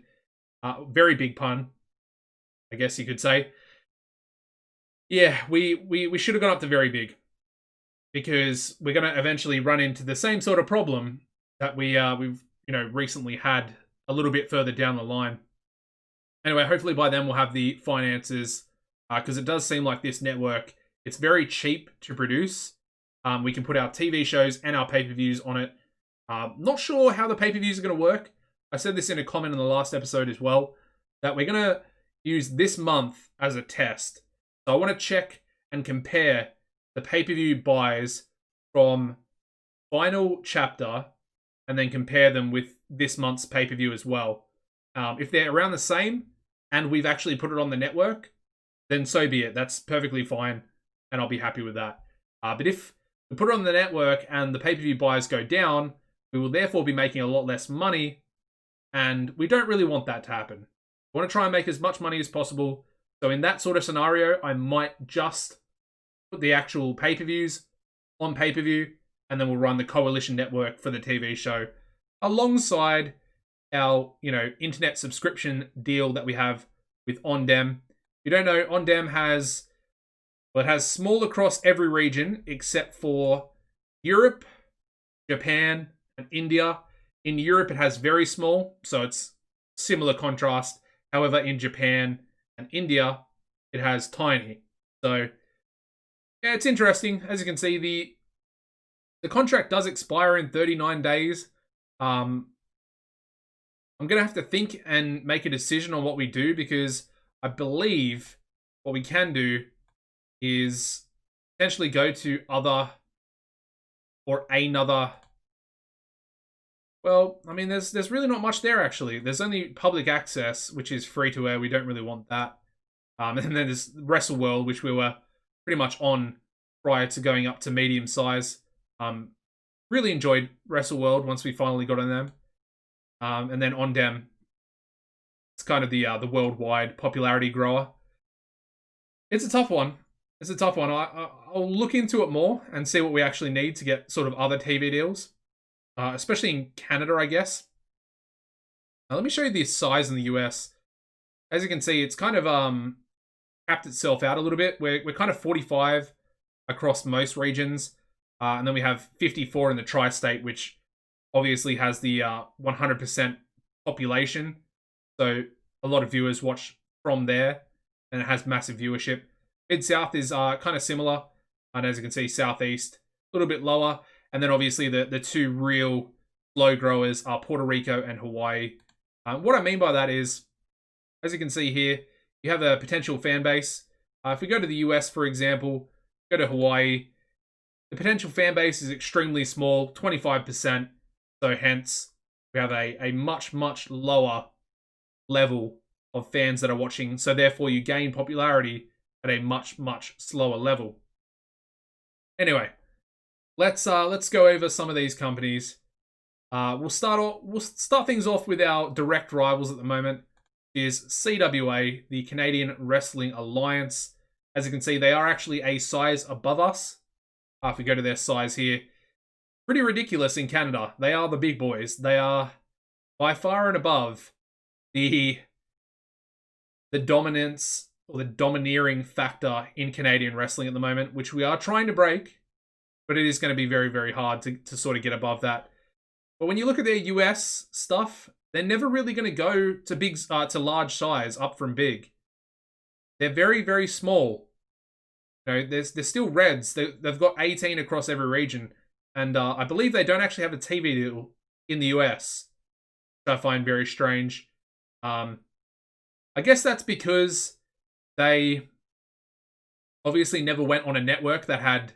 very big pun, I guess you could say. Yeah, we should have gone up to very big, because we're going to eventually run into the same sort of problem that we've recently had a little bit further down the line. Anyway, hopefully by then we'll have the finances, because it does seem like this network, it's very cheap to produce. We can put our TV shows and our pay-per-views on it. Not sure how the pay-per-views are going to work. I said this in a comment in the last episode as well, that we're going to use this month as a test. So I want to check and compare the pay-per-view buys from final chapter and then compare them with this month's pay-per-view as well. If they're around the same and we've actually put it on the network, then so be it. That's perfectly fine, and I'll be happy with that. But if we put it on the network and the pay-per-view buys go down, we will therefore be making a lot less money, and we don't really want that to happen. I want to try and make as much money as possible. So in that sort of scenario, I might just put the actual pay-per-views on pay-per-view, and then we'll run the Coalition Network for the TV show alongside our, internet subscription deal that we have with OnDem. If you don't know, OnDem has small across every region except for Europe, Japan, and India. In Europe, it has very small, so it's similar contrast. However, in Japan and India, it has tiny. So, yeah, it's interesting. As you can see, the contract does expire in 39 days. I'm going to have to think and make a decision on what we do, because I believe what we can do is potentially go to other or another. Well, I mean, there's really not much there, actually. There's only public access, which is free to air. We don't really want that. And then there's Wrestle World, which we were pretty much on prior to going up to medium size. Really enjoyed Wrestle World once we finally got on them. And then OnDem, it's kind of the worldwide popularity grower. It's a tough one. I'll look into it more and see what we actually need to get sort of other TV deals. Especially in Canada, I guess. Now, let me show you the size in the US. As you can see, it's kind of capped itself out a little bit. We're kind of 45 across most regions. And then we have 54 in the tri-state, which obviously has the 100% population. So a lot of viewers watch from there, and it has massive viewership. Mid-South is kind of similar. And as you can see, Southeast, a little bit lower. And then obviously the two real low growers are Puerto Rico and Hawaii. What I mean by that is, as you can see here, you have a potential fan base. If we go to the US, for example, go to Hawaii, the potential fan base is extremely small, 25%. So hence, we have a much, much lower level of fans that are watching. So therefore, you gain popularity at a much, much slower level. Anyway, let's go over some of these companies. We'll start things off with our direct rivals at the moment. Is CWA, the Canadian Wrestling Alliance. As you can see, they are actually a size above us. If we go to their size here, pretty ridiculous in Canada. They are the big boys. They are by far and above the dominance or the domineering factor in Canadian wrestling at the moment, which we are trying to break, but it is going to be very, very hard to sort of get above that. But when you look at their US stuff, they're never really going to go to large size up from big. They're very, very small. You know, they're still Reds. They've got 18 across every region. And I believe they don't actually have a TV deal in the US, which I find very strange. I guess that's because they obviously never went on a network that had,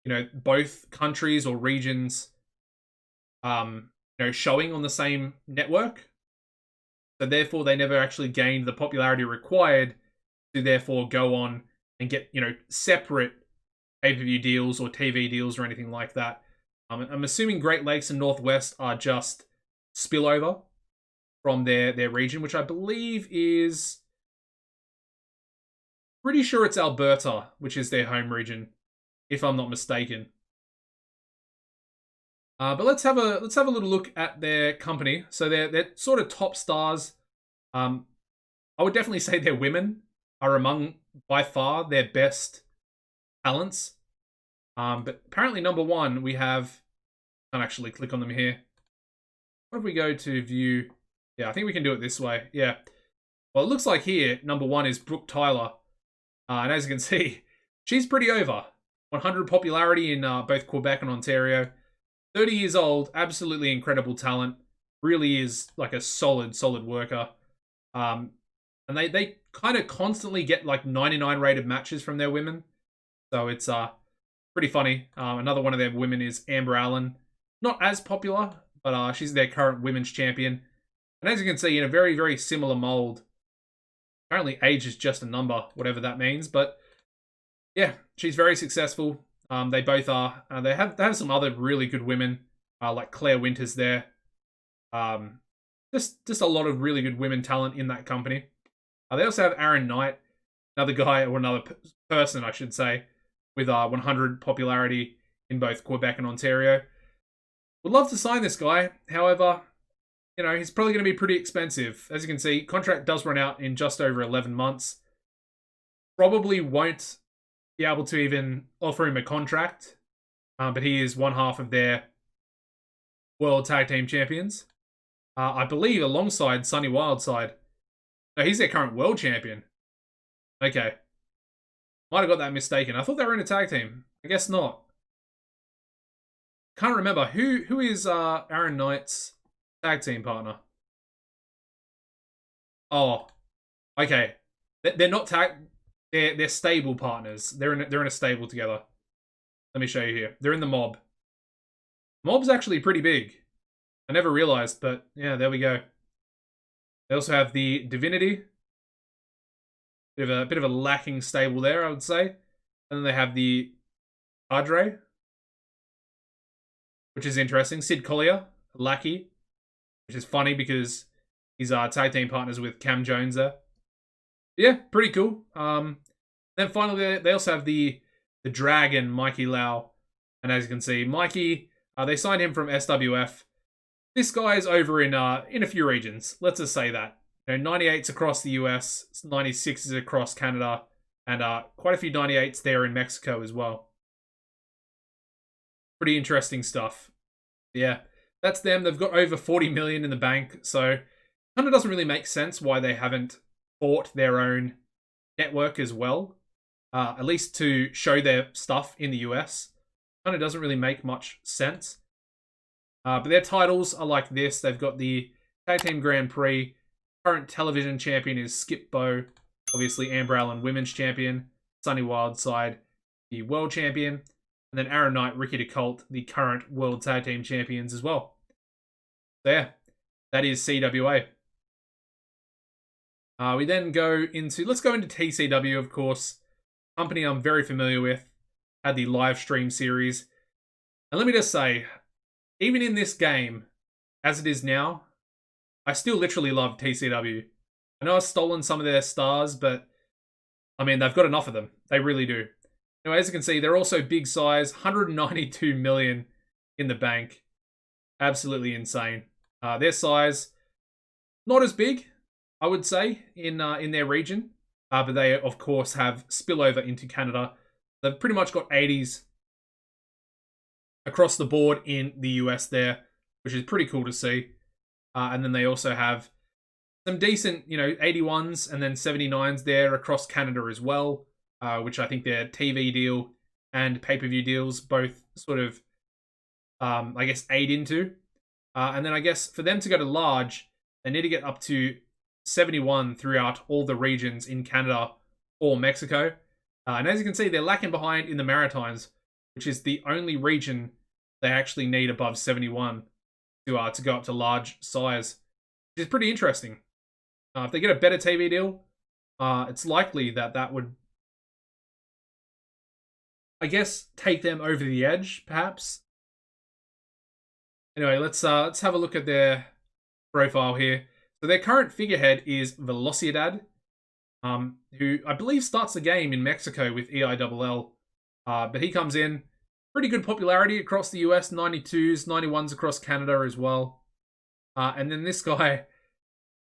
you know, both countries or regions, you know, showing on the same network. So therefore, they never actually gained the popularity required to therefore go on and get, you know, separate pay-per-view deals or TV deals or anything like that. I'm assuming Great Lakes and Northwest are just spillover from their region, which I believe is... pretty sure it's Alberta, which is their home region, if I'm not mistaken. But let's have a little look at their company. So they're sort of top stars. I would definitely say their women are among, by far, their best talents. But apparently number one, we have... can't actually click on them here. What if we go to view? Yeah, I think we can do it this way. Yeah. Well, it looks like here, number one is Brooke Tyler. And as you can see, she's pretty over. 100 popularity in both Quebec and Ontario. 30 years old, absolutely incredible talent. Really is like a solid worker. And they kind of constantly get like 99 rated matches from their women. So it's pretty funny. Another one of their women is Amber Allen. Not as popular, but she's their current women's champion. And as you can see, in a very, very similar mold. Apparently age is just a number, whatever that means. But yeah, she's very successful. They both are. They have some other really good women, like Claire Winters there. Just a lot of really good women talent in that company. They also have Aaron Knight, another guy, or another person, I should say, with 100 popularity in both Quebec and Ontario. Would love to sign this guy. However, you know, he's probably going to be pretty expensive. As you can see, contract does run out in just over 11 months. Probably won't be able to even offer him a contract. But he is one half of their World Tag Team Champions. I believe alongside Sunny Wildside. No, he's their current World Champion. Okay. Might have got that mistaken. I thought they were in a tag team. I guess not. Can't remember. Who is Aaron Knight's tag team partner? Oh, okay. They're not tag. They're stable partners. They're in a stable together. Let me show you here. They're in the Mob. Mob's actually pretty big. I never realized, but yeah, there we go. They also have the Divinity. Bit of a lacking stable there, I would say. And then they have the Padre, which is interesting. Sid Collier, Lackey, which is funny because he's tag team partners with Cam Jones there. Yeah, pretty cool. Then finally, they also have the Dragon, Mikey Lau. And as you can see, Mikey, they signed him from SWF. This guy is over in a few regions. Let's just say that. You know, 98s across the US, 96s across Canada, and quite a few 98s there in Mexico as well. Pretty interesting stuff. Yeah, that's them. They've got over 40 million in the bank, so kind of doesn't really make sense why they haven't bought their own network as well. At least to show their stuff in the US. Kind of doesn't really make much sense. But their titles are like this. They've got the Tag Team Grand Prix. Current television champion is Skip Bow. Obviously, Amber Allen, Women's Champion. Sunny Wildside, the World Champion. And then Aaron Knight, Ricky DeColt, the current World Tag Team Champions as well. So yeah, that is CWA. We then go into, let's go into TCW, of course. Company I'm very familiar with. Had the live stream series. And let me just say, even in this game, as it is now, I still literally love TCW. I know I've stolen some of their stars, but I mean, they've got enough of them. They really do. Anyway, as you can see, they're also big size, 192 million in the bank. Absolutely insane. Their size, not as big, I would say, in their region. But they, of course, have spillover into Canada. They've pretty much got 80s across the board in the US there, which is pretty cool to see. And then they also have some decent, 81s and then 79s there across Canada as well, which I think their TV deal and pay-per-view deals both sort of, I guess, aid into. And then I guess for them to go to large, they need to get up to 71 throughout all the regions in Canada or Mexico. And as you can see, they're lacking behind in the Maritimes, which is the only region they actually need above 71 to go up to large size, which is pretty interesting. If they get a better TV deal, it's likely that would, I guess, take them over the edge, perhaps. Anyway, let's have a look at their profile here. So their current figurehead is Velocidad, who I believe starts the game in Mexico with EILL. But he comes in, pretty good popularity across the US, 92s, 91s across Canada as well. And then this guy,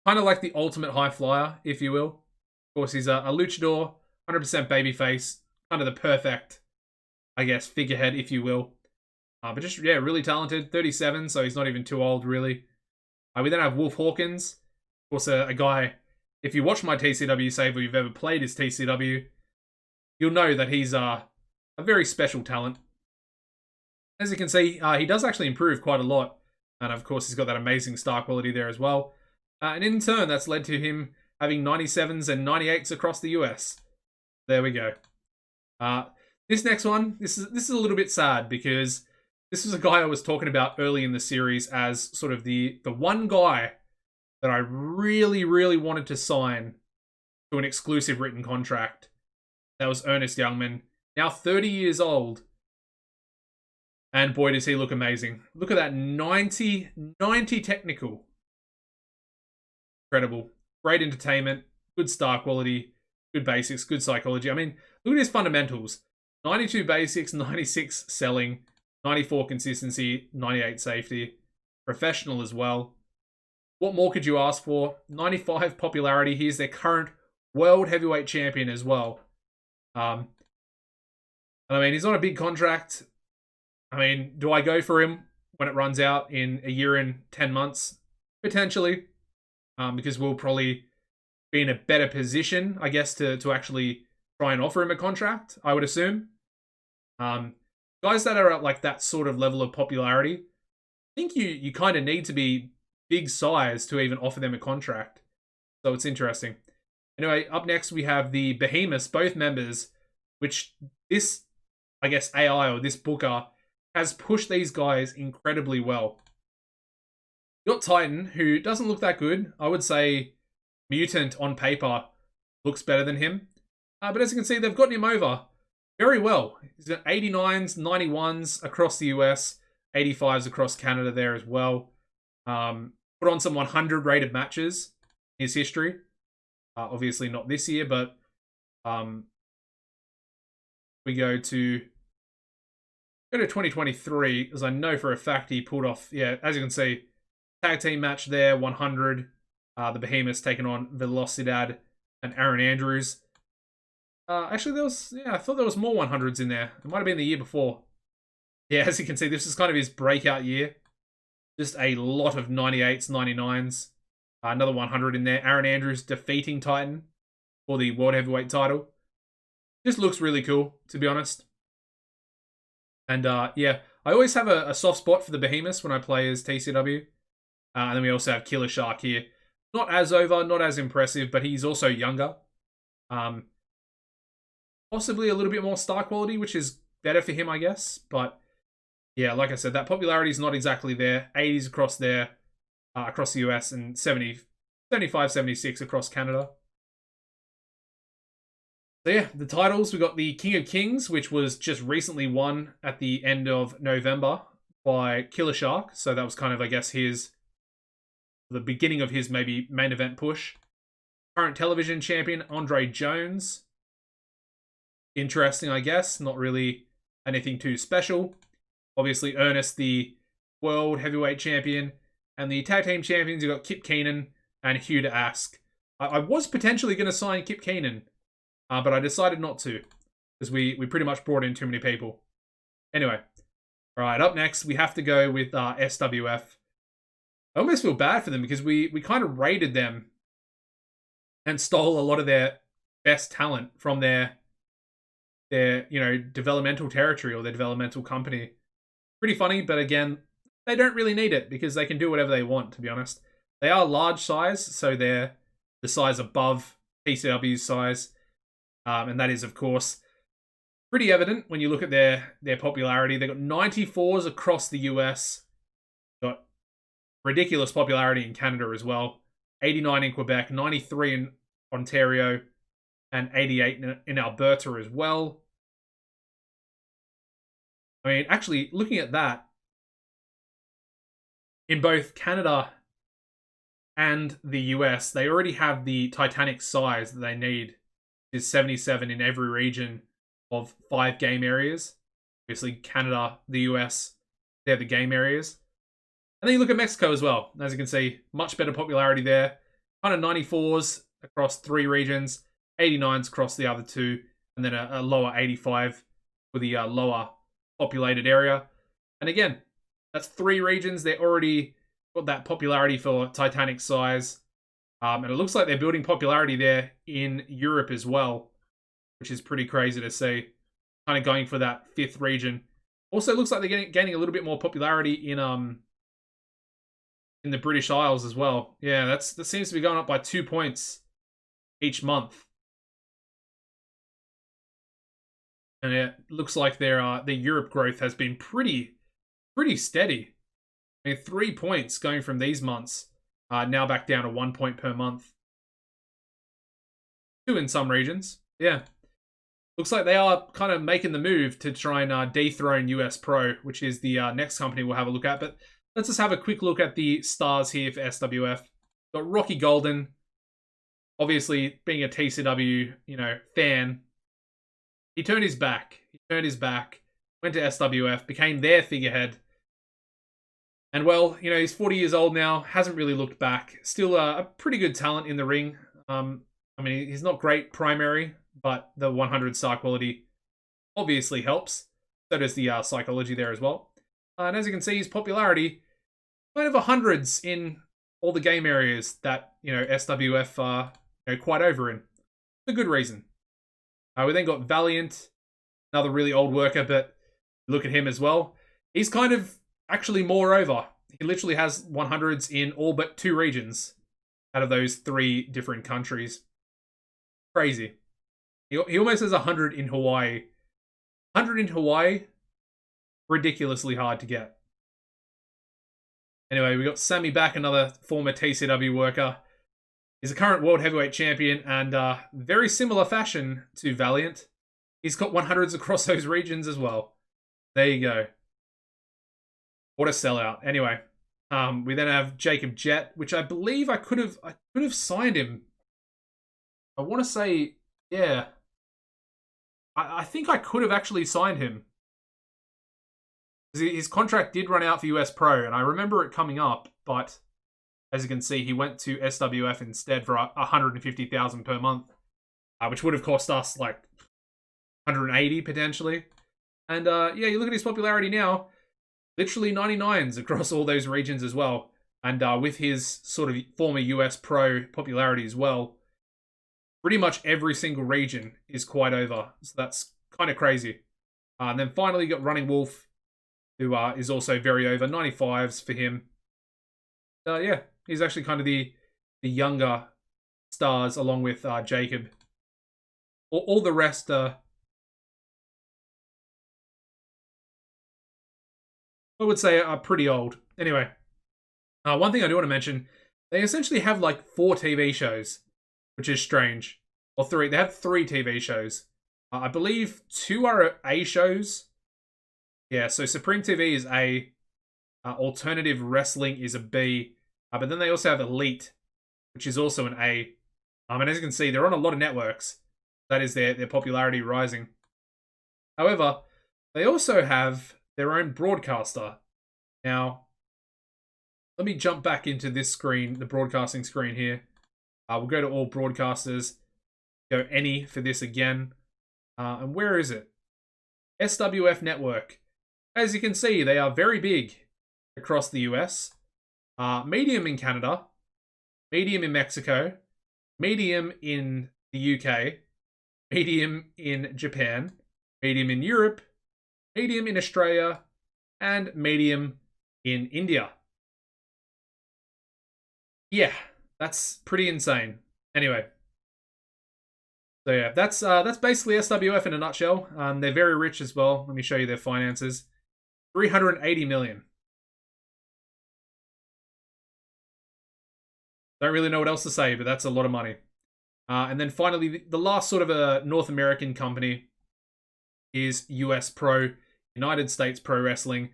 kind of like the ultimate high flyer, if you will. Of course, he's a luchador, 100% babyface, kind of the perfect, I guess, figurehead, if you will. But just, yeah, really talented, 37, so he's not even too old, really. We then have Wolf Hawkins, of course, a guy, if you watch my TCW save or you've ever played his TCW, you'll know that he's a very special talent. As you can see, he does actually improve quite a lot. And of course, he's got that amazing star quality there as well. And in turn, that's led to him having 97s and 98s across the US. There we go. This next one, this is a little bit sad because this was a guy I was talking about early in the series as sort of the one guy that I really, really wanted to sign to an exclusive written contract. That was Ernest Youngman, now 30 years old. And boy, does he look amazing. Look at that, 90 technical. Incredible. Great entertainment, good star quality, good basics, good psychology. I mean, look at his fundamentals. 92 basics, 96 selling, 94 consistency, 98 safety. Professional as well. What more could you ask for? 95 popularity. He's their current world heavyweight champion as well. And I mean, he's on a big contract. I mean, do I go for him when it runs out in a year and 10 months? Potentially. Because we'll probably be in a better position, I guess, to actually try and offer him a contract, I would assume. Guys that are at like that sort of level of popularity, I think you kind of need to be big size to even offer them a contract. So it's interesting. Anyway, up next we have the Behemoths, both members, which this, I guess, AI or this booker has pushed these guys incredibly well. You got Titan, who doesn't look that good. I would say Mutant on paper looks better than him. But as you can see, they've gotten him over very well. He's got 89s, 91s across the US, 85s across Canada there as well. Put on some 100 rated matches in his history. Obviously not this year, but we go to 2023, as I know for a fact he pulled off, yeah, as you can see, tag team match there, 100. The Behemoths taking on Velocidad and Aaron Andrews. Actually, I thought there was more 100s in there. It might have been the year before. Yeah, as you can see, this is kind of his breakout year. Just a lot of 98s, 99s. Another 100 in there. Aaron Andrews defeating Titan for the World Heavyweight title. This looks really cool, to be honest. And yeah, I always have a soft spot for the Behemoths when I play as TCW. And then we also have Killer Shark here. Not as over, not as impressive, but he's also younger. Possibly a little bit more star quality, which is better for him, I guess. But yeah, like I said, that popularity is not exactly there. 80s across there, across the US, and 70, 75, 76 across Canada. So yeah, the titles, we got the King of Kings, which was just recently won at the end of November by Killer Shark. So that was kind of, I guess, the beginning of his maybe main event push. Current television champion, Andre Jones. Interesting, I guess. Not really anything too special. Obviously, Ernest, the world heavyweight champion. And the tag team champions, you got Kip Keenan and Hugh to Ask. I was potentially going to sign Kip Keenan, but I decided not to, because we pretty much brought in too many people. Anyway, all right, up next, we have to go with SWF. I almost feel bad for them, because we kind of raided them and stole a lot of their best talent from their developmental territory or their developmental company. Pretty funny, but again, they don't really need it, because they can do whatever they want, to be honest. They are large size, so they're the size above TCW's size. And that is, of course, pretty evident when you look at their popularity. They've got 94s across the US. Got ridiculous popularity in Canada as well. 89 in Quebec, 93 in Ontario, and 88 in Alberta as well. I mean, actually, looking at that, in both Canada and the US, they already have the Titanic size that they need. Is 77 in every region of 5 game areas. Obviously, Canada, the US, they're the game areas. And then you look at Mexico as well. As you can see, much better popularity there. Kind of 94s across 3 regions, 89s across the other 2, and then a lower 85 for the lower populated area. And again, that's 3 regions. They're already got that popularity for Titanic size. And it looks like they're building popularity there in Europe as well, which is pretty crazy to see. Kind of going for that 5th region. Also, looks like they're gaining a little bit more popularity in the British Isles as well. Yeah, that seems to be going up by 2 points each month. And it looks like their Europe growth has been pretty steady. I mean, 3 points going from these months. Now back down to 1 point per month. 2 in some regions. Yeah. Looks like they are kind of making the move to try and dethrone US Pro, which is the next company we'll have a look at. But let's just have a quick look at the stars here for SWF. Got Rocky Golden. Obviously, being a TCW, fan, he turned his back. Went to SWF, became their figurehead. And well, he's 40 years old now, hasn't really looked back. Still a pretty good talent in the ring. I mean, he's not great primary, but the 100 star quality obviously helps. So does the psychology there as well. And as you can see, his popularity, kind of 100s in all the game areas that, SWF are quite over in. For good reason. We then got Valiant, another really old worker, but look at him as well. He's kind of actually more over. He literally has 100s in all but 2 regions out of those 3 different countries. Crazy. He almost has 100 in Hawaii. 100 in Hawaii, ridiculously hard to get. Anyway, we got Sammy back, another former TCW worker. He's a current world heavyweight champion, and very similar fashion to Valiant. He's got 100s across those regions as well. There you go. What a sellout. Anyway, we then have Jacob Jett, which I believe I could have signed him. I want to say, yeah. I think I could have actually signed him. His contract did run out for US Pro, and I remember it coming up, but as you can see, he went to SWF instead for 150,000 per month, which would have cost us like 180 potentially. And yeah, you look at his popularity now. Literally 99s across all those regions as well. And with his sort of former US Pro popularity as well, pretty much every single region is quite over. So that's kind of crazy. And then finally, you got Running Wolf, who is also very over. 95s for him. Yeah, he's actually kind of the younger stars along with Jacob. All the rest are, I would say, are pretty old. Anyway, one thing I do want to mention, they essentially have like 4 TV shows, which is strange. Or 3. They have 3 TV shows. I believe 2 are A shows. Yeah, so Supreme TV is A. Alternative Wrestling is a B. But then they also have Elite, which is also an A. And as you can see, they're on a lot of networks. That is their popularity rising. However, they also have their own broadcaster. Now, let me jump back into this screen, the broadcasting screen here. We'll go to all broadcasters. Go any for this again. And where is it? SWF Network. As you can see, they are very big across the US. Medium in Canada. Medium in Mexico. Medium in the UK. Medium in Japan. Medium in Europe. Medium in Australia. And medium in India. Yeah, that's pretty insane. Anyway. So yeah, that's basically SWF in a nutshell. They're very rich as well. Let me show you their finances. 380 million. Don't really know what else to say, but that's a lot of money. And then finally, the last sort of a North American company is US Pro, United States Pro Wrestling.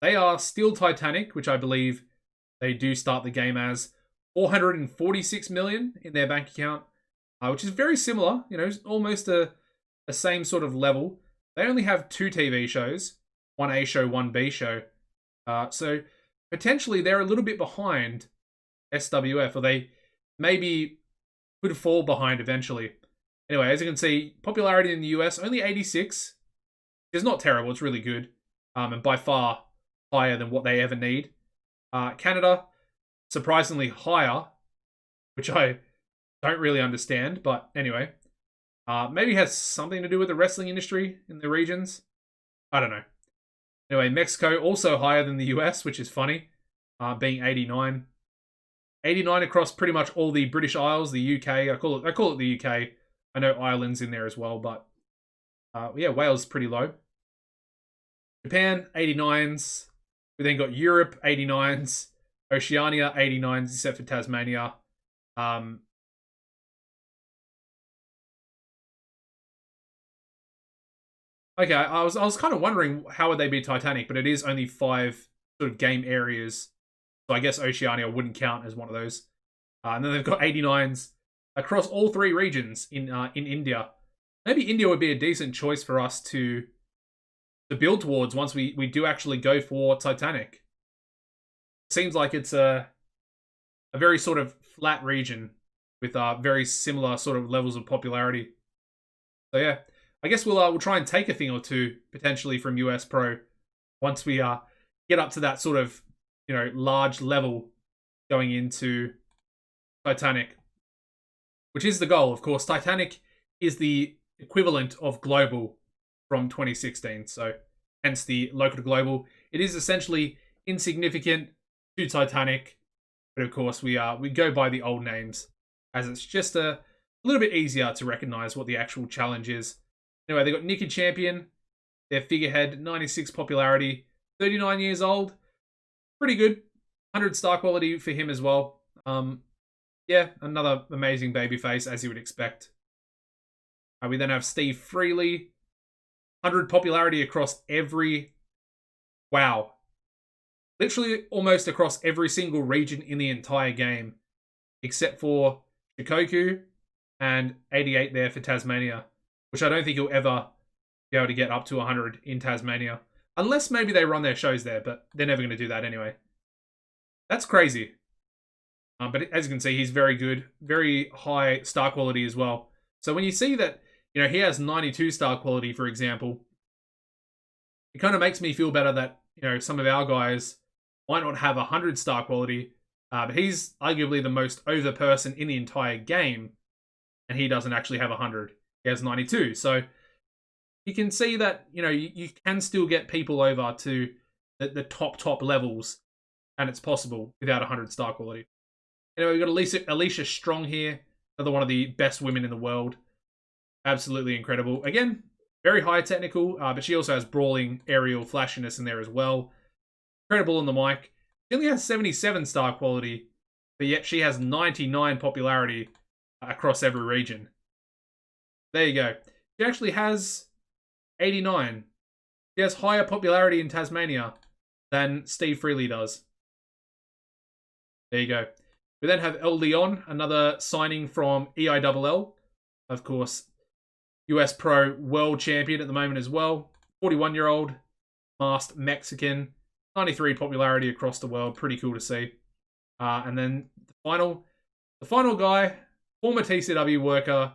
They are still Titanic, which I believe they do start the game as. 446 million in their bank account, which is very similar, you know, almost a same sort of level. They only have 2 TV shows, 1 A show, 1 B show. So potentially they're a little bit behind SWF, or they maybe could fall behind eventually. Anyway, as you can see, popularity in the US, only 86. It's not terrible, it's really good. And by far higher than what they ever need. Canada, surprisingly higher, which I don't really understand, but anyway. Maybe has something to do with the wrestling industry in the regions. I don't know. Anyway, Mexico also higher than the US, which is funny, being 89. 89 across pretty much all the British Isles, the UK. I call it the UK. I know Ireland's in there as well, but yeah, Wales is pretty low. Japan, 89s. We then got Europe, 89s. Oceania, 89s, except for Tasmania. Okay, I was kind of wondering how would they be Titanic, but it is only 5 sort of game areas. So I guess Oceania wouldn't count as one of those. And then they've got 89s across all 3 regions in India. Maybe India would be a decent choice for us to build towards once we do actually go for Titanic. Seems like it's a very sort of flat region with very similar sort of levels of popularity. So yeah, I guess we'll try and take a thing or two potentially from US Pro once we get up to that sort of, you know, large level going into Titanic, which is the goal, of course. Titanic is the equivalent of global from 2016, so hence the local to global. It is essentially insignificant to Titanic, but of course we go by the old names as it's just a little bit easier to recognize what the actual challenge is. Anyway, they got Nicky Champion, their figurehead, 96 popularity, 39 years old. Pretty good. 100 star quality for him as well. Yeah, another amazing babyface, as you would expect. We then have Steve Freely. 100 popularity across every... Wow. Literally almost across every single region in the entire game. Except for Shikoku and 88 there for Tasmania. Which I don't think he'll ever be able to get up to 100 in Tasmania. Unless maybe they run their shows there, but they're never going to do that anyway. That's crazy. But as you can see, he's very good. Very high star quality as well. So when you see that, you know, he has 92 star quality, for example, it kind of makes me feel better that, you know, some of our guys might not have 100 star quality, but he's arguably the most over person in the entire game, and he doesn't actually have 100. He has 92. So you can see that, you know, you can still get people over to the top levels, and it's possible without 100 star quality. Anyway, we've got Alicia Strong here, another one of the best women in the world. Absolutely incredible. Again, very high technical, but she also has brawling, aerial, flashiness in there as well. Incredible on the mic. She only has 77 star quality, but yet she has 99 popularity across every region. There you go. She actually has 89. She has higher popularity in Tasmania than Steve Freely does. There you go. We then have El Leon, another signing from EILL. Of course, US Pro World Champion at the moment as well. 41-year-old, masked Mexican. 93 popularity across the world. Pretty cool to see. And then the final guy, former TCW worker,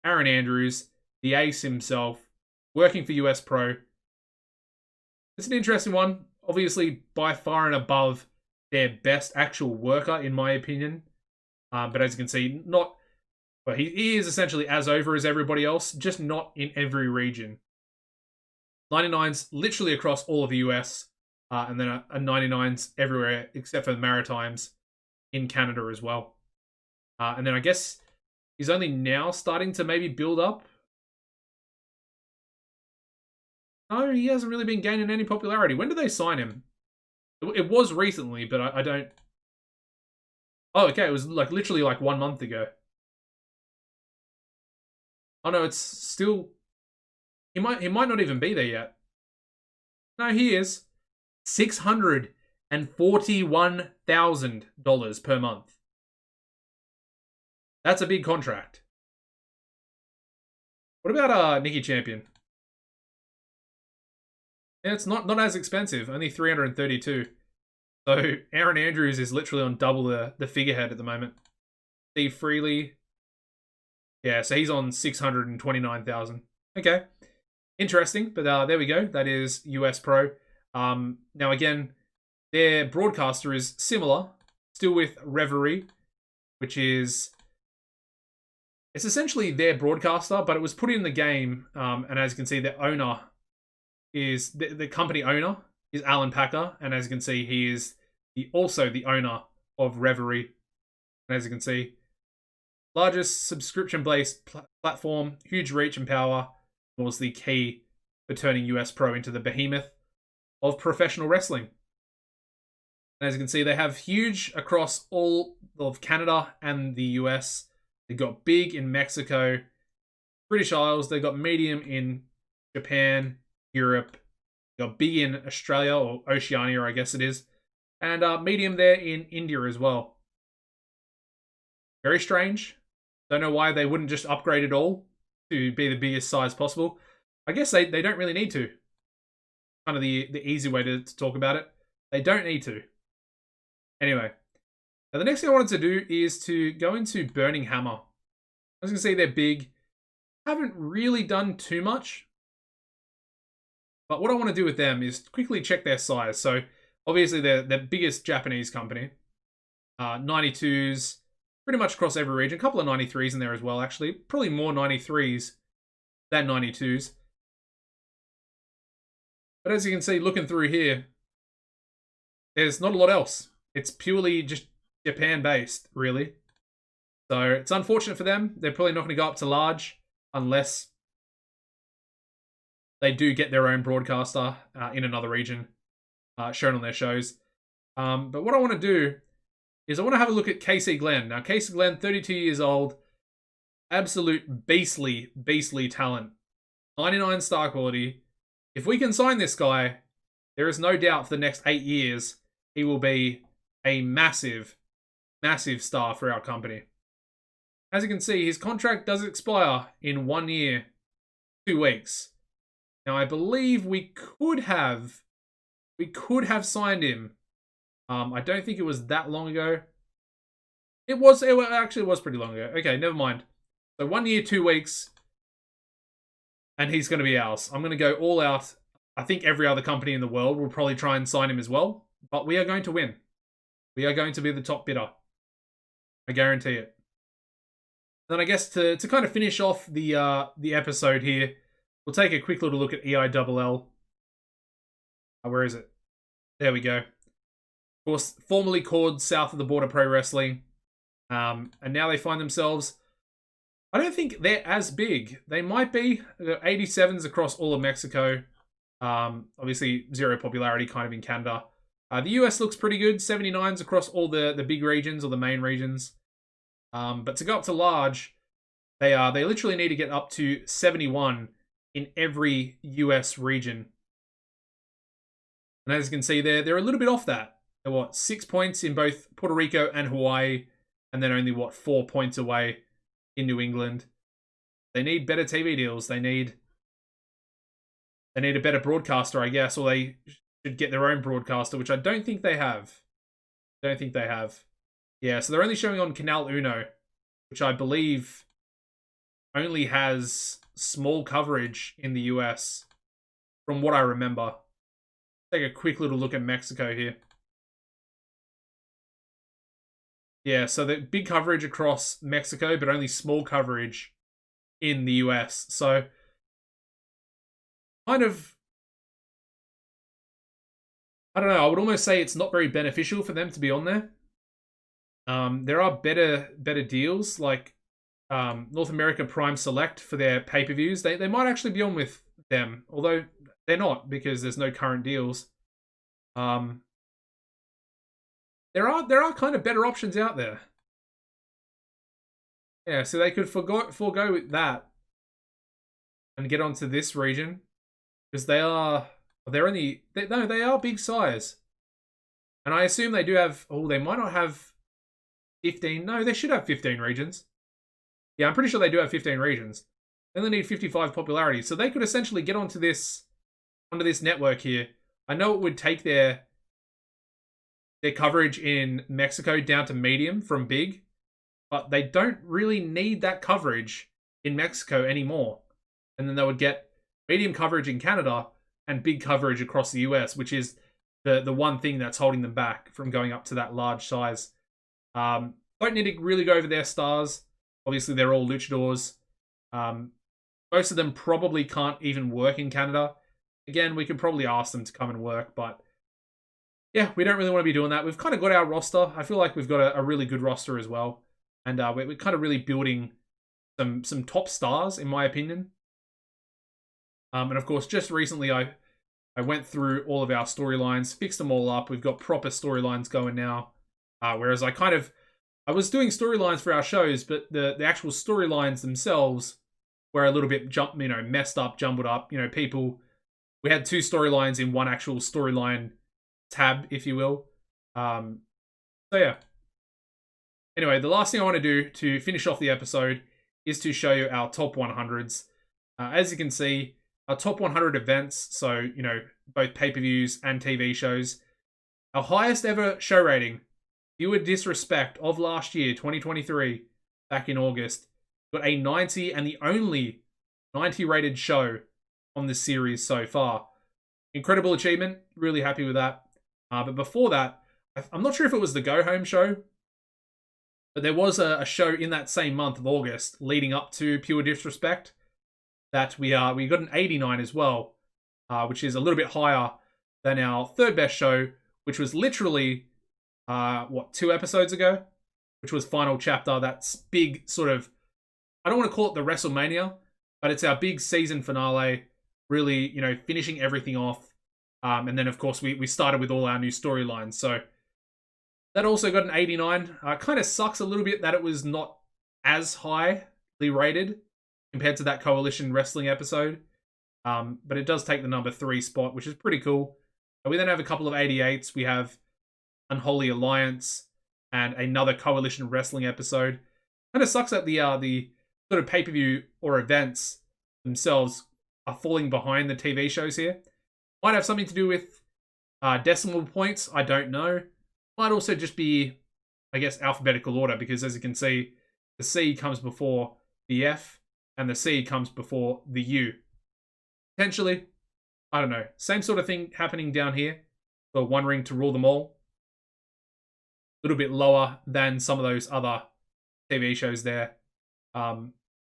Aaron Andrews, the ace himself, working for US Pro. It's an interesting one. Obviously, by far and above their best actual worker, in my opinion. But as you can see, he is essentially as over as everybody else, just not in every region. 99s literally across all of the US, and then a 99s everywhere except for the Maritimes in Canada as well. And then I guess he's only now starting to maybe build up. No, he hasn't really been gaining any popularity. When did they sign him? It was recently, but I don't... Oh, okay, it was like literally like 1 month ago. Oh no, it's still... He might not even be there yet. No, he is. $641,000 per month. That's a big contract. What about Nikki Champion? Yeah, it's not as expensive, only 332. So Aaron Andrews is literally on double the figurehead at the moment. Steve Freely, yeah, so he's on 629,000. Okay, interesting, but there we go. That is US Pro. Now again, their broadcaster is similar, still with Reverie, which is it's essentially their broadcaster, but it was put in the game, and as you can see, the owner is the company owner is Alan Packer, and as you can see, he is also the owner of Reverie. And as you can see, largest subscription-based platform, huge reach and power, was the key for turning US Pro into the behemoth of professional wrestling. And as you can see, they have huge across all of Canada and the US. They've got big in Mexico, British Isles. They've got medium in Japan, Europe. They've got big in Australia, or Oceania, I guess it is. And medium there in India as well. Very strange. Don't know why they wouldn't just upgrade it all to be the biggest size possible. I guess they don't really need to. Kind of the easy way to talk about it. They don't need to. Anyway. Now the next thing I wanted to do is to go into Burning Hammer. As you can see, they're big. Haven't really done too much. But what I want to do with them is quickly check their size. So obviously they're the biggest Japanese company. 92s, pretty much across every region. A couple of 93s in there as well, actually. Probably more 93s than 92s. But as you can see, looking through here, there's not a lot else. It's purely just Japan-based, really. So it's unfortunate for them. They're probably not going to go up to large unless they do get their own broadcaster in another region shown on their shows. But what I want to do is I want to have a look at KC Glenn. Now, KC Glenn, 32 years old, absolute beastly talent. 99 star quality. If we can sign this guy, there is no doubt for the next 8 years, he will be a massive star for our company. As you can see, his contract does expire in 1 year, 2 weeks. Now, I believe we could have signed him. I don't think it was that long ago. It actually was pretty long ago. Okay, never mind. So 1 year, 2 weeks, and he's going to be ours. I'm going to go all out. I think every other company in the world will probably try and sign him as well, but we are going to win. We are going to be the top bidder. I guarantee it. Then I guess to kind of finish off the episode here, we'll take a quick little look at EILL. Where is it? There we go. Of course, formerly called South of the Border Pro Wrestling. And now they find themselves... I don't think they're as big. They might be. 87s across all of Mexico. Obviously, zero popularity kind of in Canada. The US looks pretty good. 79s across all the big regions or the main regions. But to go up to large, they literally need to get up to 71 in every US region. And as you can see there, they're a little bit off that. They're, what, 6 points in both Puerto Rico and Hawaii, and then only, what, 4 points away in New England. They need better TV deals. They need a better broadcaster, I guess, or they should get their own broadcaster, which I don't think they have. Yeah, so they're only showing on Canal Uno, which I believe only has small coverage in the US, from what I remember. Take a quick little look at Mexico here. Yeah, so the big coverage across Mexico, but only small coverage in the US. So, kind of, I don't know, I would almost say it's not very beneficial for them to be on there. There are better deals, like North America Prime Select for their pay-per-views. They might actually be on with them, although they're not because there's no current deals. There are kind of better options out there. Yeah, so they could forego with that and get onto this region because they are big size, and I assume they do have. Oh, they might not have 15. No, they should have 15 regions. Yeah, I'm pretty sure they do have 15 regions. They only need 55 popularity, so they could essentially get onto this network here. I know it would take their coverage in Mexico down to medium from big, but they don't really need that coverage in Mexico anymore. And then they would get medium coverage in Canada and big coverage across the US, which is the one thing that's holding them back from going up to that large size. Don't need to really go over their stars. Obviously, they're all luchadors. Most of them probably can't even work in Canada. Again, we could probably ask them to come and work, but yeah, we don't really want to be doing that. We've kind of got our roster. I feel like we've got a really good roster as well. And we're kind of really building some top stars, in my opinion. And of course, just recently, I went through all of our storylines, fixed them all up. We've got proper storylines going now. Whereas I was doing storylines for our shows, but the actual storylines themselves were a little bit messed up, jumbled up. We had 2 storylines in one actual storyline tab, if you will. So yeah. Anyway, the last thing I want to do to finish off the episode is to show you our top 100s. As you can see, our top 100 events, so, both pay-per-views and TV shows. Our highest ever show rating, Viewer Disrespect of last year, 2023, back in August, got a 90 and the only 90 rated show on this series so far. Incredible achievement, really happy with that. But before that, I'm not sure if it was the Go Home show, but there was a show in that same month of August leading up to Pure Disrespect that we got an 89 as well, which is a little bit higher than our third best show, which was literally 2 episodes ago, which was Final Chapter. That's big sort of, I don't want to call it the WrestleMania, but it's our big season finale, really, finishing everything off. And then, of course, we started with all our new storylines. So that also got an 89. Kind of sucks a little bit that it was not as highly rated compared to that Coalition Wrestling episode. But it does take the number 3 spot, which is pretty cool. We then have a couple of 88s. We have Unholy Alliance and another Coalition Wrestling episode. Kind of sucks that the sort of pay-per-view or events themselves are falling behind the TV shows here. Might have something to do with decimal points. I don't know. Might also just be, I guess, alphabetical order, because as you can see, the C comes before the F and the C comes before the U. Potentially, I don't know. Same sort of thing happening down here for One Ring to Rule Them All. A little bit lower than some of those other TV shows there,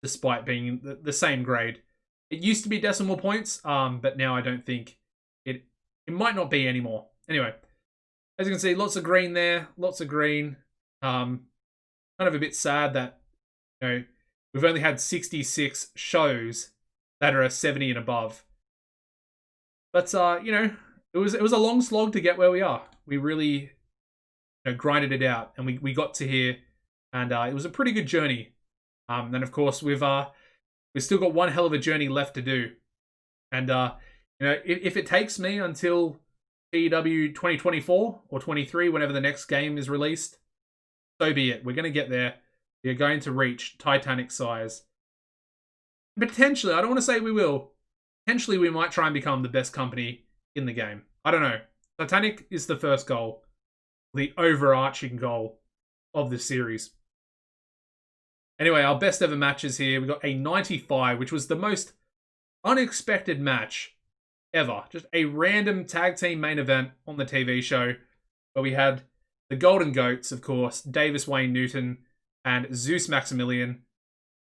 despite being the same grade. It used to be decimal points, but now I don't think it might not be anymore. Anyway, as you can see, lots of green there, lots of green. Kind of a bit sad that, we've only had 66 shows that are a 70 and above. But, you know, it was a long slog to get where we are. We really grinded it out, and we got to here, and it was a pretty good journey. Then, of course, we've still got one hell of a journey left to do. And, if it takes me until TEW 2024 or 23, whenever the next game is released, so be it. We're going to get there. We are going to reach Titanic size. Potentially, I don't want to say we will. Potentially, we might try and become the best company in the game. I don't know. Titanic is the first goal. The overarching goal of the series. Anyway, our best ever matches here. We got a 95, which was the most unexpected match ever. Just a random tag team main event on the TV show where we had the Golden Goats, of course, Davis Wayne Newton and Zeus Maximilian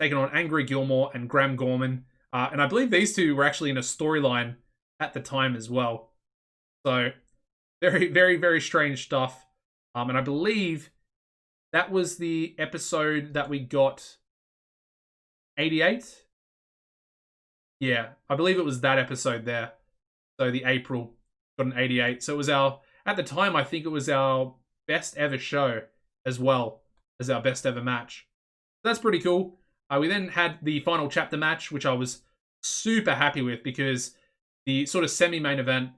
taking on Angry Gilmore and Graham Gorman. And I believe these two were actually in a storyline at the time as well. So, very, very, very strange stuff. And I believe that was the episode that we got 88. Yeah, I believe it was that episode there. So the April got an 88. So it was at the time, I think it was our best ever show as well as our best ever match. So that's pretty cool. We then had the final chapter match, which I was super happy with because the sort of semi-main event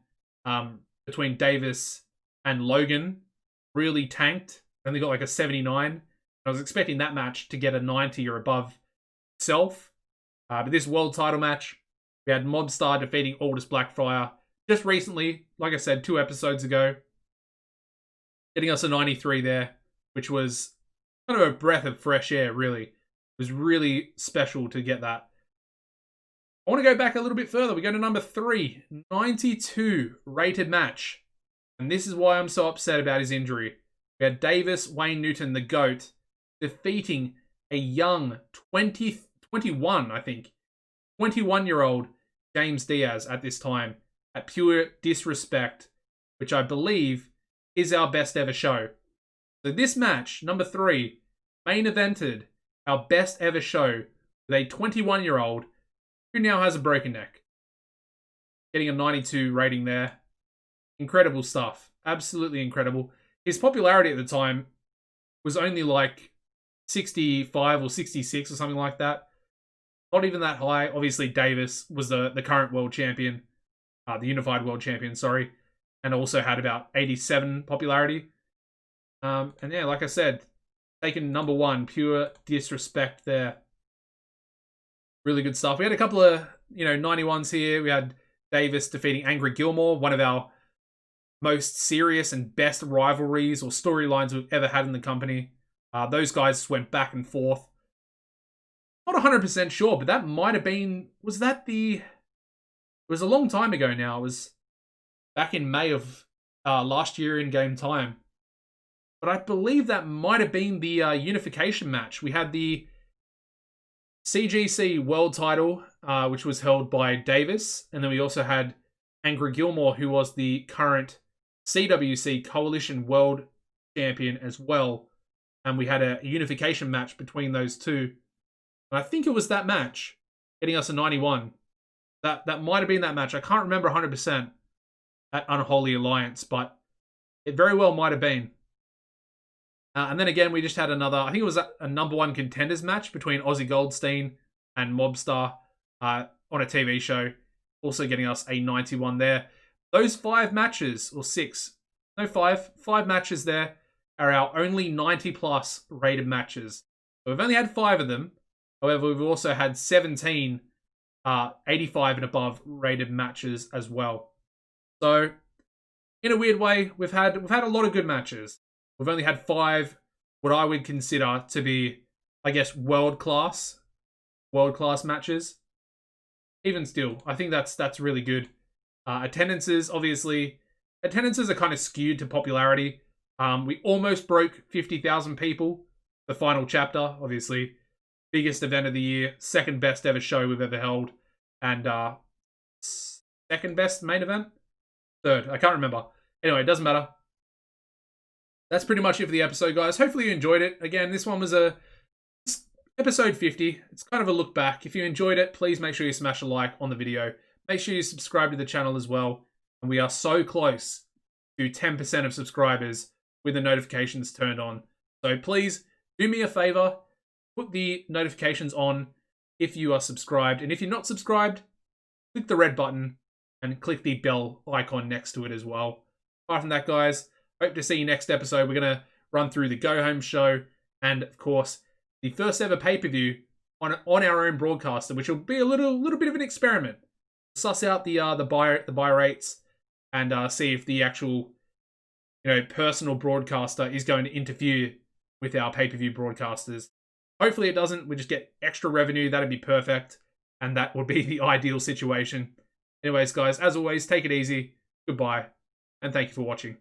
between Davis and Logan really tanked. Only got like a 79. I was expecting that match to get a 90 or above itself. But this world title match, we had Mobstar defeating Aldous Blackfriar just recently, like I said, 2 episodes ago. Getting us a 93 there, which was kind of a breath of fresh air, really. It was really special to get that. I want to go back a little bit further. We go to number 3, 92 rated match. And this is why I'm so upset about his injury. We had Davis Wayne Newton, the GOAT, defeating a young 21, I think, 21-year-old James Diaz at this time at Pure Disrespect, which I believe is our best ever show. So this match, number 3, main evented our best ever show with a 21-year-old who now has a broken neck. Getting a 92 rating there. Incredible stuff. Absolutely incredible. His popularity at the time was only like 65 or 66 or something like that. Not even that high. Obviously, Davis was the current world champion. The unified world champion, sorry. And also had about 87 popularity. And yeah, like I said, taking number 1, Pure Disrespect there. Really good stuff. We had a couple of, 91s here. We had Davis defeating Angry Gilmore, one of our most serious and best rivalries or storylines we've ever had in the company. Those guys went back and forth. Not 100% sure, but that might have been... It was a long time ago now. It was back in May of last year in game time. But I believe that might have been the unification match. We had the CGC world title, which was held by Davis. And then we also had Angry Gilmore, who was the current CWC Coalition World Champion as well. And we had a unification match between those two. And I think it was that match, getting us a 91. That might have been that match. I can't remember 100% at Unholy Alliance, but it very well might have been. And then again, we just had another, I think it was a number 1 contenders match between Ozzy Goldstein and Mobstar on a TV show. Also getting us a 91 there. Those 5 matches, or 6, no 5 matches there are our only 90 plus rated matches. So we've only had 5 of them. However, we've also had 17 85 and above rated matches as well. So, in a weird way, we've had a lot of good matches. We've only had 5 what I would consider to be, I guess, world class matches. Even still, I think that's really good. Attendances are kind of skewed to popularity. We almost broke 50,000 people. The final chapter, obviously, biggest event of the year, second best ever show we've ever held, and second best main event? Third, I can't remember. Anyway, it doesn't matter. That's pretty much it for the episode, guys. Hopefully you enjoyed it. Again, this one was episode 50. It's kind of a look back. If you enjoyed it, please make sure you smash a like on the video. Make sure you subscribe to the channel as well. And we are so close to 10% of subscribers with the notifications turned on. So please do me a favor, put the notifications on if you are subscribed. And if you're not subscribed, click the red button and click the bell icon next to it as well. Apart from that, guys, hope to see you next episode. We're going to run through the Go Home show and, of course, the first ever pay-per-view on our own broadcaster, which will be a little bit of an experiment. Suss out the buy rates and see if the actual personal broadcaster is going to interfere with our pay-per-view broadcasters. Hopefully it doesn't. We just get extra revenue. That'd be perfect. And that would be the ideal situation. Anyways, guys, as always, take it easy. Goodbye. And thank you for watching.